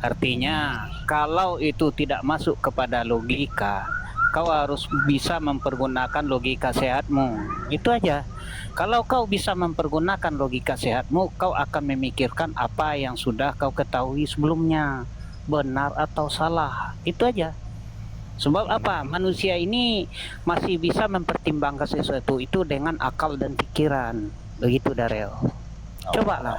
Artinya, kalau itu tidak masuk kepada logika, kau harus bisa mempergunakan logika sehatmu. Itu aja. Kalau kau bisa mempergunakan logika sehatmu, kau akan memikirkan apa yang sudah kau ketahui sebelumnya, benar atau salah. Itu aja. Sebab apa? Manusia ini masih bisa mempertimbangkan sesuatu itu dengan akal dan pikiran. Begitu Daryl. Cobalah.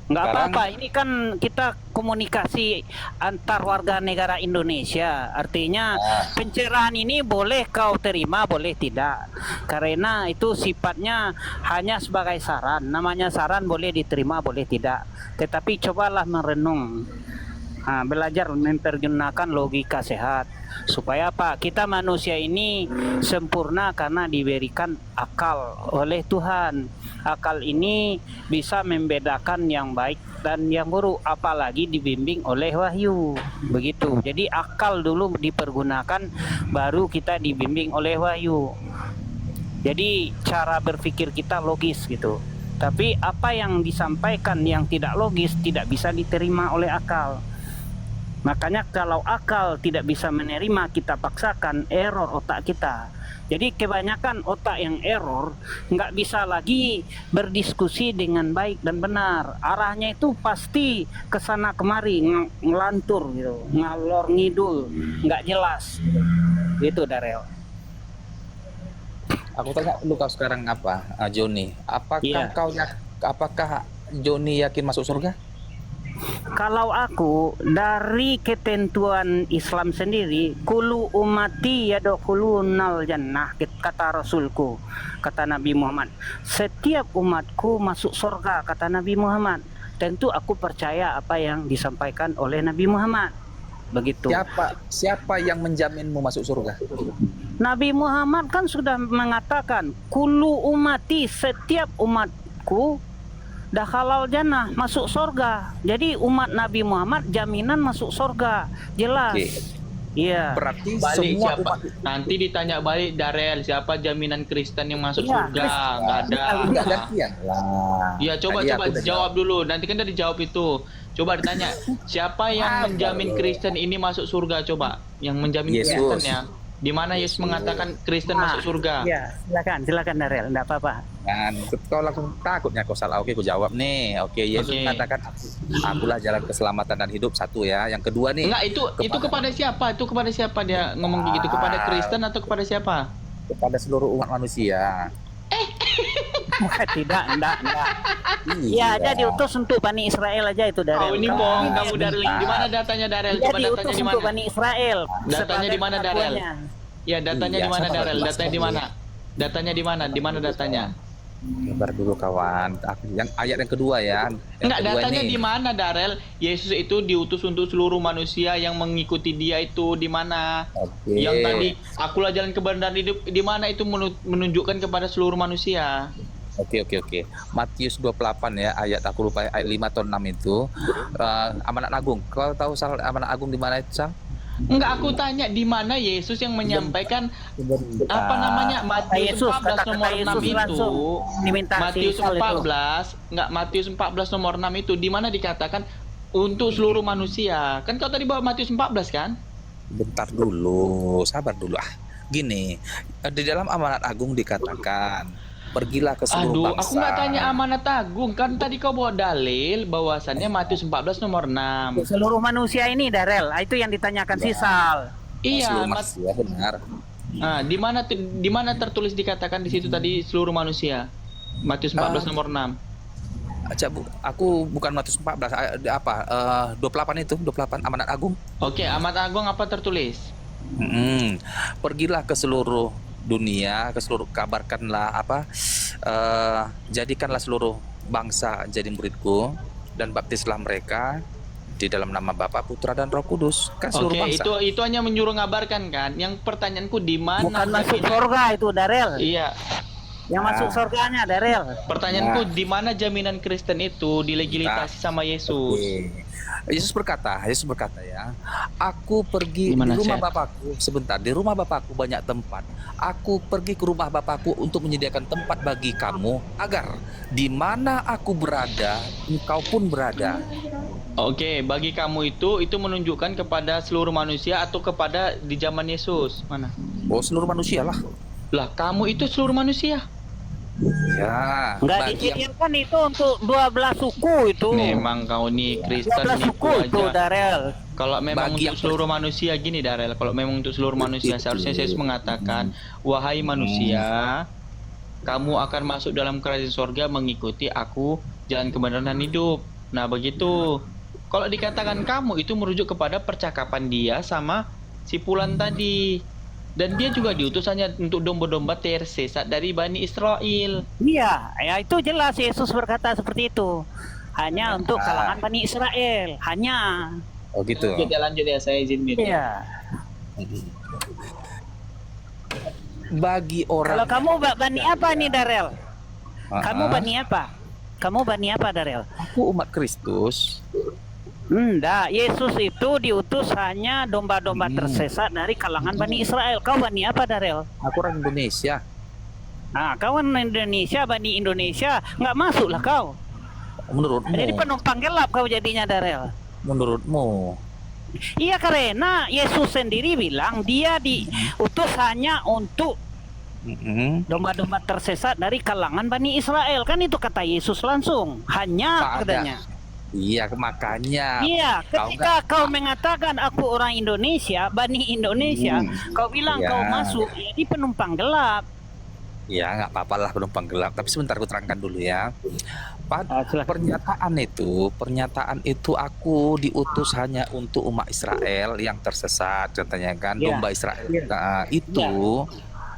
Nggak Sekarang- apa-apa, ini kan kita komunikasi antar warga negara Indonesia. Artinya pencerahan ini boleh kau terima, boleh tidak. Karena itu sifatnya hanya sebagai saran. Namanya saran boleh diterima, boleh tidak. Tetapi cobalah merenung. Belajar mempergunakan logika sehat. Supaya apa? Kita manusia ini sempurna karena diberikan akal oleh Tuhan. Akal ini bisa membedakan yang baik dan yang buruk, apalagi dibimbing oleh wahyu. Begitu. Jadi akal dulu dipergunakan, baru kita dibimbing oleh wahyu. Jadi cara berpikir kita logis gitu. Tapi apa yang disampaikan yang tidak logis tidak bisa diterima oleh akal. Makanya kalau akal tidak bisa menerima, kita paksakan, error otak kita. Jadi kebanyakan otak yang error nggak bisa lagi berdiskusi dengan baik dan benar. Arahnya itu pasti ke sana kemari, ngelantur gitu, ngalor ngidul, nggak jelas. Gitu Darel. Aku tanya lu kau sekarang apa, Joni? Iya. Apakah Joni yakin masuk surga? Kalau aku dari ketentuan Islam sendiri, kulu umati yadkhulunal jannah, kata Rasulku, kata Nabi Muhammad. Setiap umatku masuk surga, kata Nabi Muhammad. Tentu aku percaya apa yang disampaikan oleh Nabi Muhammad. Begitu. Siapa yang menjaminmu masuk surga? Nabi Muhammad kan sudah mengatakan, kulu umati, setiap umatku dakhalal jannah, masuk surga. Jadi umat Nabi Muhammad jaminan masuk surga, jelas. Iya. Berarti Balik semua siapa? umat Nanti ditanya balik Darel, siapa jaminan Kristen yang masuk Iya, surga? Nggak ada. enggak gantian lah. Ya coba Tadi aku udah jawab dulu. Nanti kan udah dijawab itu. Coba ditanya, siapa yang menjamin Kristen ini masuk surga? Coba, yang menjamin Yesus. Kristen ya. Di mana Yesus mengatakan Kristen masuk surga? Iya, silakan Darel, enggak apa-apa. Kan, kau langsung takutnya kau salah. Oke, kau jawab nih. Oke, Yesus Oke. mengatakan, akulah jalan keselamatan dan hidup, satu ya. Yang kedua nih, Enggak, itu kepada siapa? Itu kepada siapa dia ngomong kayak gitu? Kepada Kristen atau kepada siapa? kepada seluruh umat manusia. Tidak, enggak. Iya. Ya, aja diutus untuk Bani Israel aja itu Darel. Oh, ini bohong kamu Darel. Di mana datanya Darel? Dia Coba datanya diutus di untuk mana? Bani Israel. Datanya sebagai di mana, Darel? pengakuannya. Ya, datanya Iya, di mana sama Darel? jelas Datanya di sekali. mana? Datanya di mana? Di mana datanya? Sabar dulu kawan. Yang ayat yang kedua ya. Yang Enggak, kedua datanya nih. di mana Darel? Yesus itu diutus untuk seluruh manusia yang mengikuti dia itu di mana? Oke. Yang tadi akulah jalan kebenaran hidup, di mana itu menunjukkan kepada seluruh manusia? Oke. Matius 28 ya, ayat aku lupa ayat 5 atau 6 itu. Amanat Agung. Kau tahu Sal Amanat Agung di mana itu, Sal? Enggak, aku tanya di mana Yesus yang menyampaikan apa namanya Matius Yesus, 14 nomor kata-kata 6 Yesus itu. langsung diminta Matius si Sal itu. 14, enggak Matius 14 nomor 6 itu di mana dikatakan untuk seluruh manusia. Kan kau tadi bawa Matius 14 kan? Bentar dulu, sabar dulu. Gini, di dalam Amanat Agung dikatakan, pergilah ke seluruh Aduh, bangsa. aku nggak tanya amanat agung. Kan tadi kau bawa dalil bahwasannya Matius 14 nomor 6. Seluruh manusia ini Darel, itu yang ditanyakan si Sal. Iya, Seluruh manusia, benar. Nah, di mana tertulis dikatakan di situ tadi seluruh manusia? Matius 14 nomor 6. Aku bukan Matius 14, 28 itu, 28 Amanat Agung. Oke, amanat agung apa tertulis? Pergilah ke seluruh dunia, ke seluruh kabarkanlah jadikanlah seluruh bangsa jadi muridku dan baptislah mereka di dalam nama Bapa, Putra dan Roh Kudus. Kan seluruh Oke, bangsa. itu hanya menyuruh ngabarkan kan? Yang pertanyaanku di mana? Bukan masuk surga itu Darel. Iya, Yang masuk surganya Darel. pertanyaanku di mana jaminan Kristen itu dilegitimasi sama Yesus? Oke. Yesus berkata ya, aku pergi Gimana, di rumah Chef? Bapakku, sebentar, di rumah Bapakku banyak tempat. Aku pergi ke rumah Bapakku untuk menyediakan tempat bagi kamu, agar di mana aku berada, engkau pun berada. Oke, bagi kamu itu menunjukkan kepada seluruh manusia atau kepada di zaman Yesus? Mana? Oh, seluruh manusia lah. Lah, kamu itu seluruh manusia. Ya, Enggak bagi yang disediakan itu untuk 12 suku itu. Memang kau nih Kristen 12 nipu suku itu aja. Darel. Kalau memang Bagi untuk yang seluruh manusia gini Darel, kalau memang untuk seluruh manusia seharusnya Yesus mengatakan, wahai manusia, kamu akan masuk dalam kerajaan sorga mengikuti aku jalan kebenaran dan hidup. Nah begitu. Kalau dikatakan kamu itu merujuk kepada percakapan dia sama si Pulan tadi. Dan dia juga diutus hanya untuk domba-domba tersesat dari Bani Israel. Iya, ya itu jelas Yesus berkata seperti itu. Hanya untuk kalangan Bani Israel, hanya. oh gitu. Lanjut ya, saya izin mute. Iya. Bagi orang Kalau kamu Bani apa nih Darel? Kamu Ah, Bani apa? Kamu Bani apa Darel? aku umat Kristus. Enggak, Yesus itu diutus hanya domba-domba tersesat dari kalangan Bani Israel. Kau Bani apa Darel? Aku orang Indonesia. Nah, kawan Indonesia, Bani Indonesia, nggak masuklah kau. Menurutmu? Jadi penumpang gelap kau jadinya Darel. Menurutmu? Iya, karena Yesus sendiri bilang dia diutus hanya untuk domba-domba tersesat dari kalangan Bani Israel. Kan itu kata Yesus langsung. Hanya Tak ada. katanya. Iya, makanya. Iya, Kau ketika kau mengatakan aku orang Indonesia, Bani Indonesia, kau bilang Iya. kau masuk, jadi penumpang gelap. Ya, nggak apa-apa lah penumpang gelap. Tapi sebentar aku terangkan dulu ya. Silakan. Pernyataan itu aku diutus hanya untuk umat Israel yang tersesat, contohnya kan, Iya. domba Israel. Iya. Nah,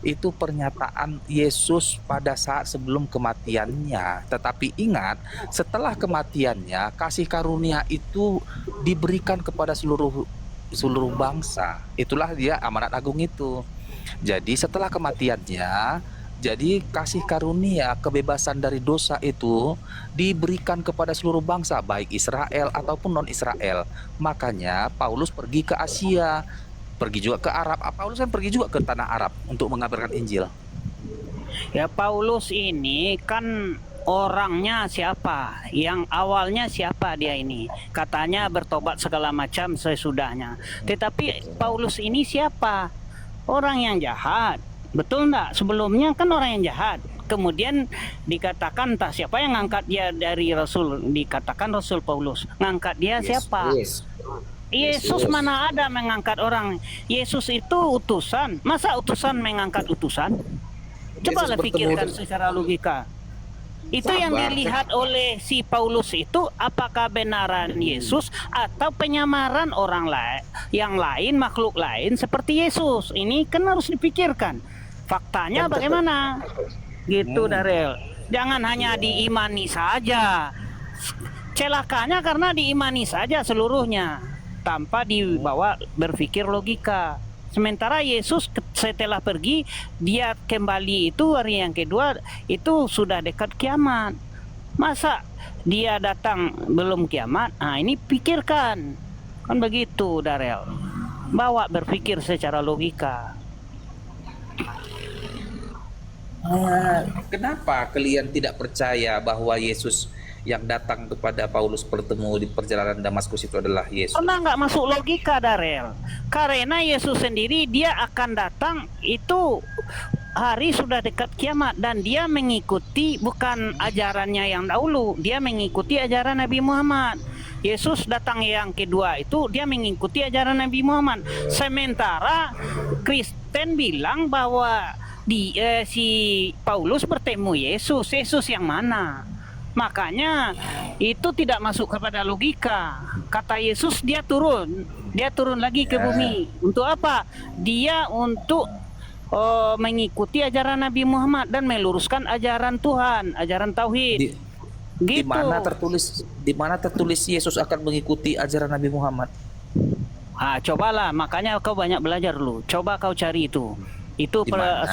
itu pernyataan Yesus pada saat sebelum kematiannya. Tetapi ingat, setelah kematiannya, kasih karunia itu diberikan kepada seluruh bangsa. Itulah dia amanat agung itu. Jadi setelah kematiannya, jadi kasih karunia kebebasan dari dosa itu diberikan kepada seluruh bangsa, baik Israel ataupun non-Israel. Makanya Paulus pergi ke Asia, pergi juga ke Arab. Paulus kan pergi juga ke tanah Arab untuk mengabarkan Injil. Ya, Paulus ini kan orangnya siapa? Yang awalnya siapa dia ini? Katanya bertobat segala macam sesudahnya. Tetapi Paulus ini siapa? Orang yang jahat. Betul enggak? Sebelumnya kan orang yang jahat. Kemudian dikatakan entah siapa yang ngangkat dia dari Rasul. Dikatakan Rasul Paulus. Ngangkat dia siapa? Yesus mana ada mengangkat orang. Yesus itu utusan. Masa utusan mengangkat utusan? Cobalah Yesus pikirkan bertemu secara logika. Itu yang Sabar. dilihat oleh si Paulus itu apakah benaran Yesus atau penyamaran orang lain, yang lain, makhluk lain seperti Yesus. Ini kan harus dipikirkan. Faktanya bagaimana? Gitu, Darel. Jangan hanya diimani saja. Celakanya karena diimani saja seluruhnya tanpa dibawa berpikir logika. Sementara Yesus setelah pergi, dia kembali itu hari yang kedua itu sudah dekat kiamat. Masa dia datang belum kiamat? Nah, ini pikirkan. Kan begitu, Darel. Bawa berpikir secara logika. Kenapa kalian tidak percaya bahwa Yesus yang datang kepada Paulus bertemu di perjalanan Damaskus itu adalah Yesus? Karena nggak masuk logika, Darel. Karena Yesus sendiri dia akan datang itu hari sudah dekat kiamat dan dia mengikuti bukan ajarannya yang dahulu, dia mengikuti ajaran Nabi Muhammad. Yesus datang yang kedua itu dia mengikuti ajaran Nabi Muhammad. Sementara Kristen bilang bahwa si Paulus bertemu Yesus. Yesus yang mana? Makanya itu tidak masuk kepada logika. Kata Yesus dia turun lagi ke bumi. Untuk apa? Dia untuk mengikuti ajaran Nabi Muhammad dan meluruskan ajaran Tuhan, ajaran tauhid. Di Gitu. mana tertulis Yesus akan mengikuti ajaran Nabi Muhammad? Cobalah, makanya kau banyak belajar dulu. Coba kau cari itu. Itu Di mana?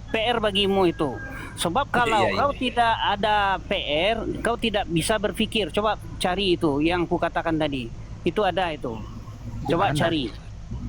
PR bagimu itu. Sebab kalau Iya. kau tidak ada PR, kau tidak bisa berpikir. Coba cari itu yang kukatakan tadi. Itu ada itu. Coba Di mana? cari.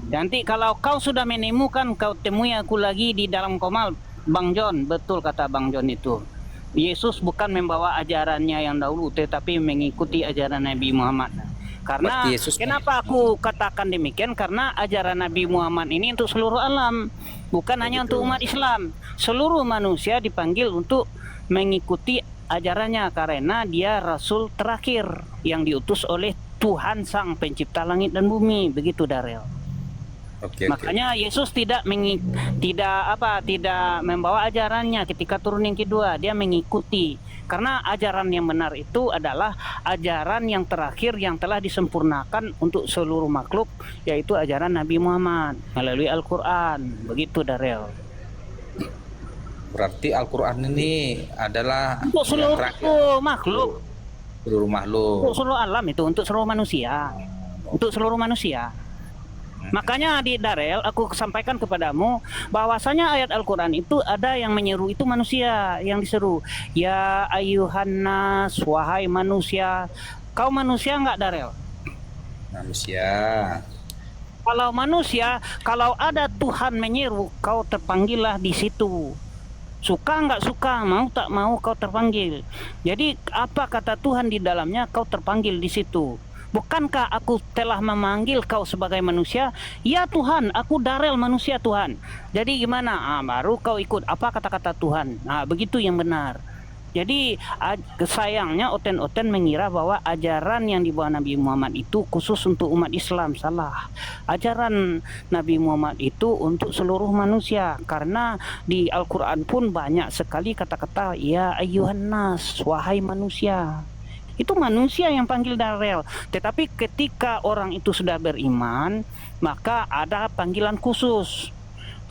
Nanti kalau kau sudah menemukan, kau temui aku lagi di dalam komal. Bang John, betul kata Bang John itu. Yesus bukan membawa ajarannya yang dahulu, tetapi mengikuti ajaran Nabi Muhammad. Karena Berarti Yesus kenapa aku katakan demikian? Karena ajaran Nabi Muhammad ini untuk seluruh alam, bukan hanya untuk umat Islam. Seluruh manusia dipanggil untuk mengikuti ajarannya karena dia Rasul terakhir yang diutus oleh Tuhan Sang Pencipta langit dan bumi. Begitu, Darel. Oke. Makanya Yesus tidak membawa ajarannya ketika turun yang kedua, dia mengikuti. Karena ajaran yang benar itu adalah ajaran yang terakhir yang telah disempurnakan untuk seluruh makhluk, yaitu ajaran Nabi Muhammad melalui Al-Qur'an. Begitu, Darel. Berarti Al-Quran ini adalah Untuk yang seluruh terakhir. makhluk, Seluruh makhluk. untuk seluruh alam itu, untuk seluruh manusia. Untuk seluruh manusia. Makanya di Darel aku sampaikan kepadamu bahwasanya ayat Al-Quran itu ada yang menyeru itu manusia yang diseru. Ya ayuhan nas, wahai manusia. Kau manusia enggak, Darel? Manusia. Kalau manusia, kalau ada Tuhan menyeru, kau terpanggillah di situ. Suka enggak suka, mau tak mau kau terpanggil. Jadi apa kata Tuhan di dalamnya, kau terpanggil di situ. Bukankah aku telah memanggil kau sebagai manusia? Ya Tuhan, aku Darel manusia Tuhan. Jadi gimana? Baru kau ikut apa kata-kata Tuhan. Begitu yang benar. Jadi sayangnya Oten mengira bahwa ajaran yang dibawa Nabi Muhammad itu khusus untuk umat Islam. Salah. Ajaran Nabi Muhammad itu untuk seluruh manusia, karena di Al-Quran pun banyak sekali kata-kata ya ayyuhan nas, wahai manusia. Itu manusia yang panggil Darel. Tetapi ketika orang itu sudah beriman, maka ada panggilan khusus.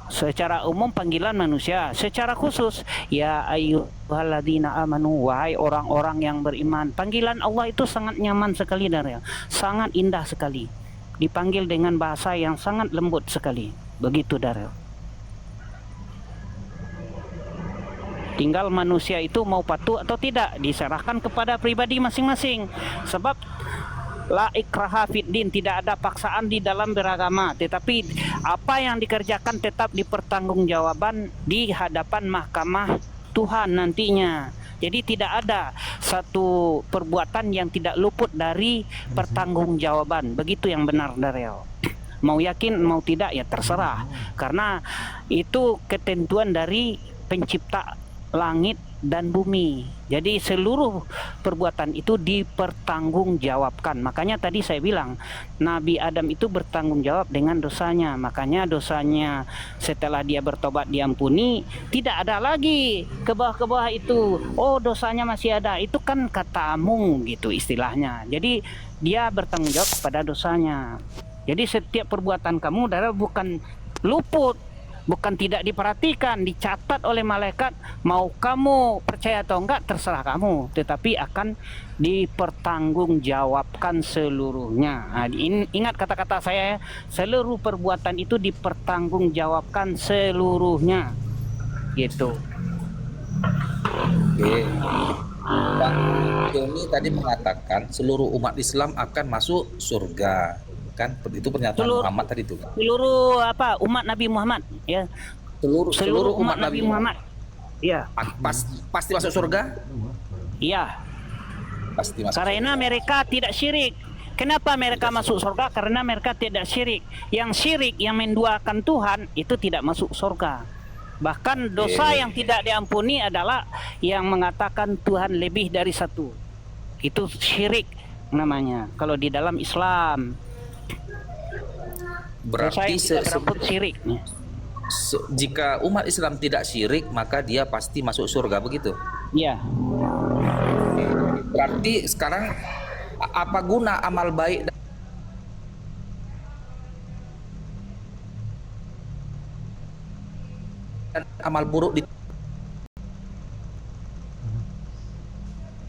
Secara umum panggilan manusia, secara khusus ya ayyuhalladzina amanu, wahai orang-orang yang beriman. Panggilan Allah itu sangat nyaman sekali Darel, sangat indah sekali. Dipanggil dengan bahasa yang sangat lembut sekali. Begitu Darel. Tinggal manusia itu mau patuh atau tidak, diserahkan kepada pribadi masing-masing. Sebab la ikraha fid din, tidak ada paksaan di dalam beragama, tetapi apa yang dikerjakan tetap dipertanggungjawaban di hadapan mahkamah Tuhan nantinya. Jadi tidak ada satu perbuatan yang tidak luput dari pertanggungjawaban. Begitu yang benar Darel. Mau yakin mau tidak ya terserah, karena itu ketentuan dari pencipta langit dan bumi. Jadi seluruh perbuatan itu dipertanggungjawabkan. Makanya tadi saya bilang Nabi Adam itu bertanggung jawab dengan dosanya. Makanya dosanya setelah dia bertobat diampuni, tidak ada lagi ke bawah itu. Oh dosanya masih ada. Itu kan kata amung gitu istilahnya. Jadi dia bertanggung jawab kepada dosanya. Jadi setiap perbuatan kamu adalah bukan luput, bukan tidak diperhatikan, dicatat oleh malaikat. Mau kamu percaya atau enggak terserah kamu, tetapi akan dipertanggungjawabkan seluruhnya. Ingat kata-kata saya, seluruh perbuatan itu dipertanggungjawabkan seluruhnya. Gitu. Oke. Bang Joni tadi mengatakan seluruh umat Islam akan masuk surga. Kan itu pernyataan Muhammad tadi itu. Seluruh umat Nabi Muhammad ya. Seluruh umat Nabi Muhammad. Ya. Pasti masuk surga? Iya. Pasti masuk. Karena mereka tidak syirik. Kenapa mereka masuk surga? Karena mereka tidak syirik. Yang syirik, yang menduakan Tuhan itu tidak masuk surga. Bahkan dosa yang tidak diampuni adalah yang mengatakan Tuhan lebih dari satu. Itu syirik namanya kalau di dalam Islam. Berarti syirik. Jika umat Islam tidak syirik, maka dia pasti masuk surga, begitu? Iya. Berarti sekarang apa guna amal baik dan amal buruk di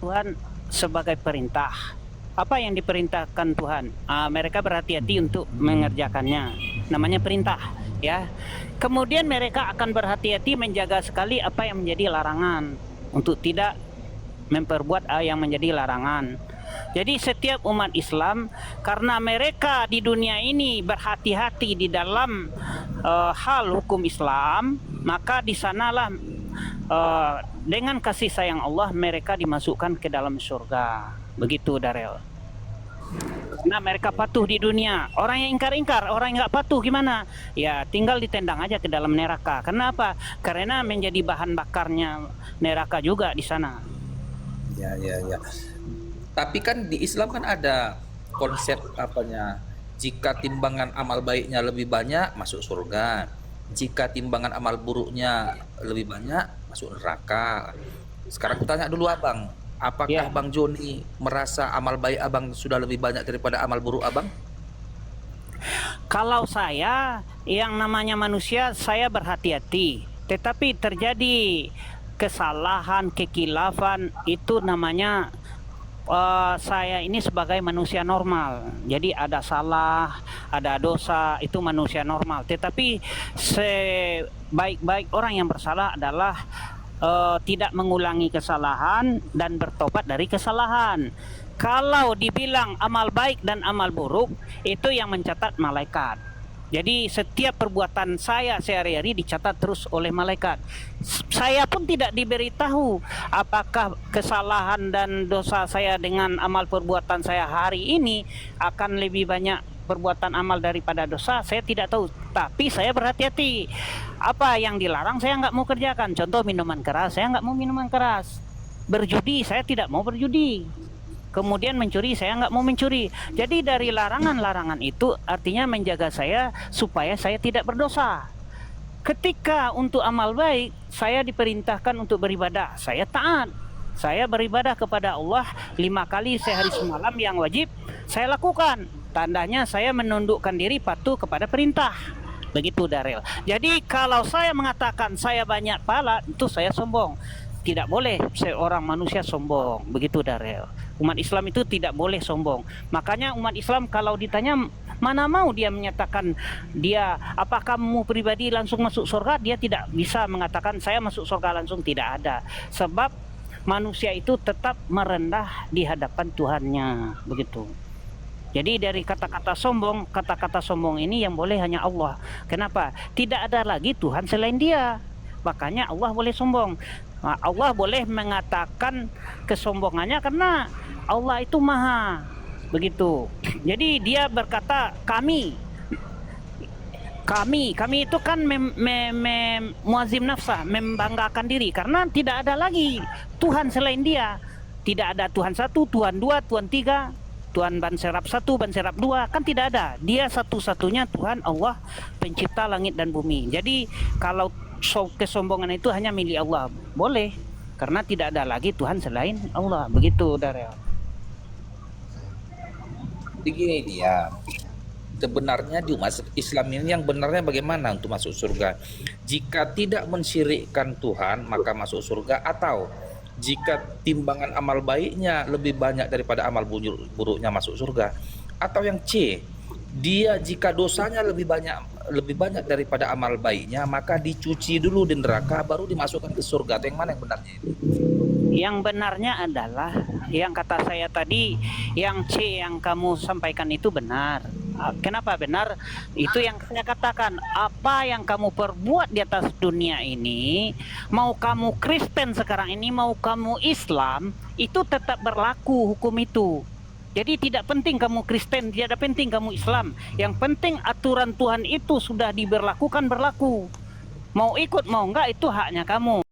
Tuhan sebagai perintah? Apa yang diperintahkan Tuhan? Mereka berhati-hati untuk mengerjakannya. Namanya perintah, ya. Kemudian mereka akan berhati-hati menjaga sekali apa yang menjadi larangan, untuk tidak memperbuat yang menjadi larangan. Jadi setiap umat Islam, karena mereka di dunia ini berhati-hati di dalam hal hukum Islam, maka di sanalah dengan kasih sayang Allah mereka dimasukkan ke dalam surga. Begitu Darel. Nah mereka patuh di dunia. Orang yang ingkar-ingkar, orang yang nggak patuh gimana? Ya tinggal ditendang aja ke dalam neraka. Kenapa? Karena menjadi bahan bakarnya neraka juga di sana. Ya. Tapi kan di Islam kan ada konsep jika timbangan amal baiknya lebih banyak masuk surga. Jika timbangan amal buruknya lebih banyak masuk neraka. Sekarang aku tanya dulu Abang. Apakah Bang Joni merasa amal baik Abang sudah lebih banyak daripada amal buruk Abang? Kalau saya, yang namanya manusia, saya berhati-hati. Tetapi terjadi kesalahan, kekilafan, itu namanya saya ini sebagai manusia normal. Jadi ada salah, ada dosa, itu manusia normal. Tetapi sebaik-baik orang yang bersalah adalah tidak mengulangi kesalahan dan bertobat dari kesalahan. Kalau dibilang amal baik dan amal buruk, itu yang mencatat malaikat. Jadi setiap perbuatan saya sehari-hari dicatat terus oleh malaikat. Saya pun tidak diberitahu apakah kesalahan dan dosa saya dengan amal perbuatan saya hari ini akan lebih banyak perbuatan amal daripada dosa. Saya tidak tahu, tapi saya berhati-hati. Apa yang dilarang saya nggak mau kerjakan. Contoh minuman keras, saya nggak mau minuman keras. Berjudi, saya tidak mau berjudi. Kemudian mencuri, saya nggak mau mencuri. Jadi dari larangan-larangan itu artinya menjaga saya supaya saya tidak berdosa. Ketika untuk amal baik, saya diperintahkan untuk beribadah, saya taat. Saya beribadah kepada Allah 5 kali sehari semalam yang wajib saya lakukan. Tandanya saya menundukkan diri patuh kepada perintah. Begitu Darel. Jadi kalau saya mengatakan saya banyak pahala, itu saya sombong. Tidak boleh seorang manusia sombong. Begitu Darel. Umat Islam itu tidak boleh sombong. Makanya umat Islam kalau ditanya, mana mau dia menyatakan dia apakah kamu pribadi langsung masuk surga, dia tidak bisa mengatakan saya masuk surga langsung, tidak ada. Sebab manusia itu tetap merendah di hadapan Tuhannya, begitu. Jadi dari kata-kata sombong ini yang boleh hanya Allah. Kenapa? Tidak ada lagi Tuhan selain Dia. Makanya Allah boleh sombong. Nah, Allah boleh mengatakan kesombongannya karena Allah itu maha. Begitu. Jadi dia berkata kami itu kan muazim nafsa, membanggakan diri karena tidak ada lagi Tuhan selain Dia. Tidak ada Tuhan satu, Tuhan dua, Tuhan tiga, Tuhan ban serap satu, ban serap dua, kan tidak ada. Dia satu-satunya Tuhan Allah, pencipta langit dan bumi. Jadi kalau kesombongan itu hanya milik Allah, boleh, karena tidak ada lagi Tuhan selain Allah. Begitu Darel. Begini dia, sebenarnya di umat Islam ini yang benarnya bagaimana untuk masuk surga? Jika tidak mensyirikkan Tuhan maka masuk surga, atau jika timbangan amal baiknya lebih banyak daripada amal buruknya masuk surga, atau yang C, dia jika dosanya lebih banyak daripada amal baiknya maka dicuci dulu di neraka baru dimasukkan ke surga. Atau yang mana yang benarnya itu? Yang benarnya adalah yang kata saya tadi, yang C yang kamu sampaikan itu benar. Kenapa benar? Itu yang saya katakan, apa yang kamu perbuat di atas dunia ini, mau kamu Kristen sekarang ini, mau kamu Islam, itu tetap berlaku hukum itu. Jadi tidak penting kamu Kristen, tidak penting kamu Islam. Yang penting aturan Tuhan itu sudah diberlakukan, berlaku. Mau ikut mau enggak itu haknya kamu.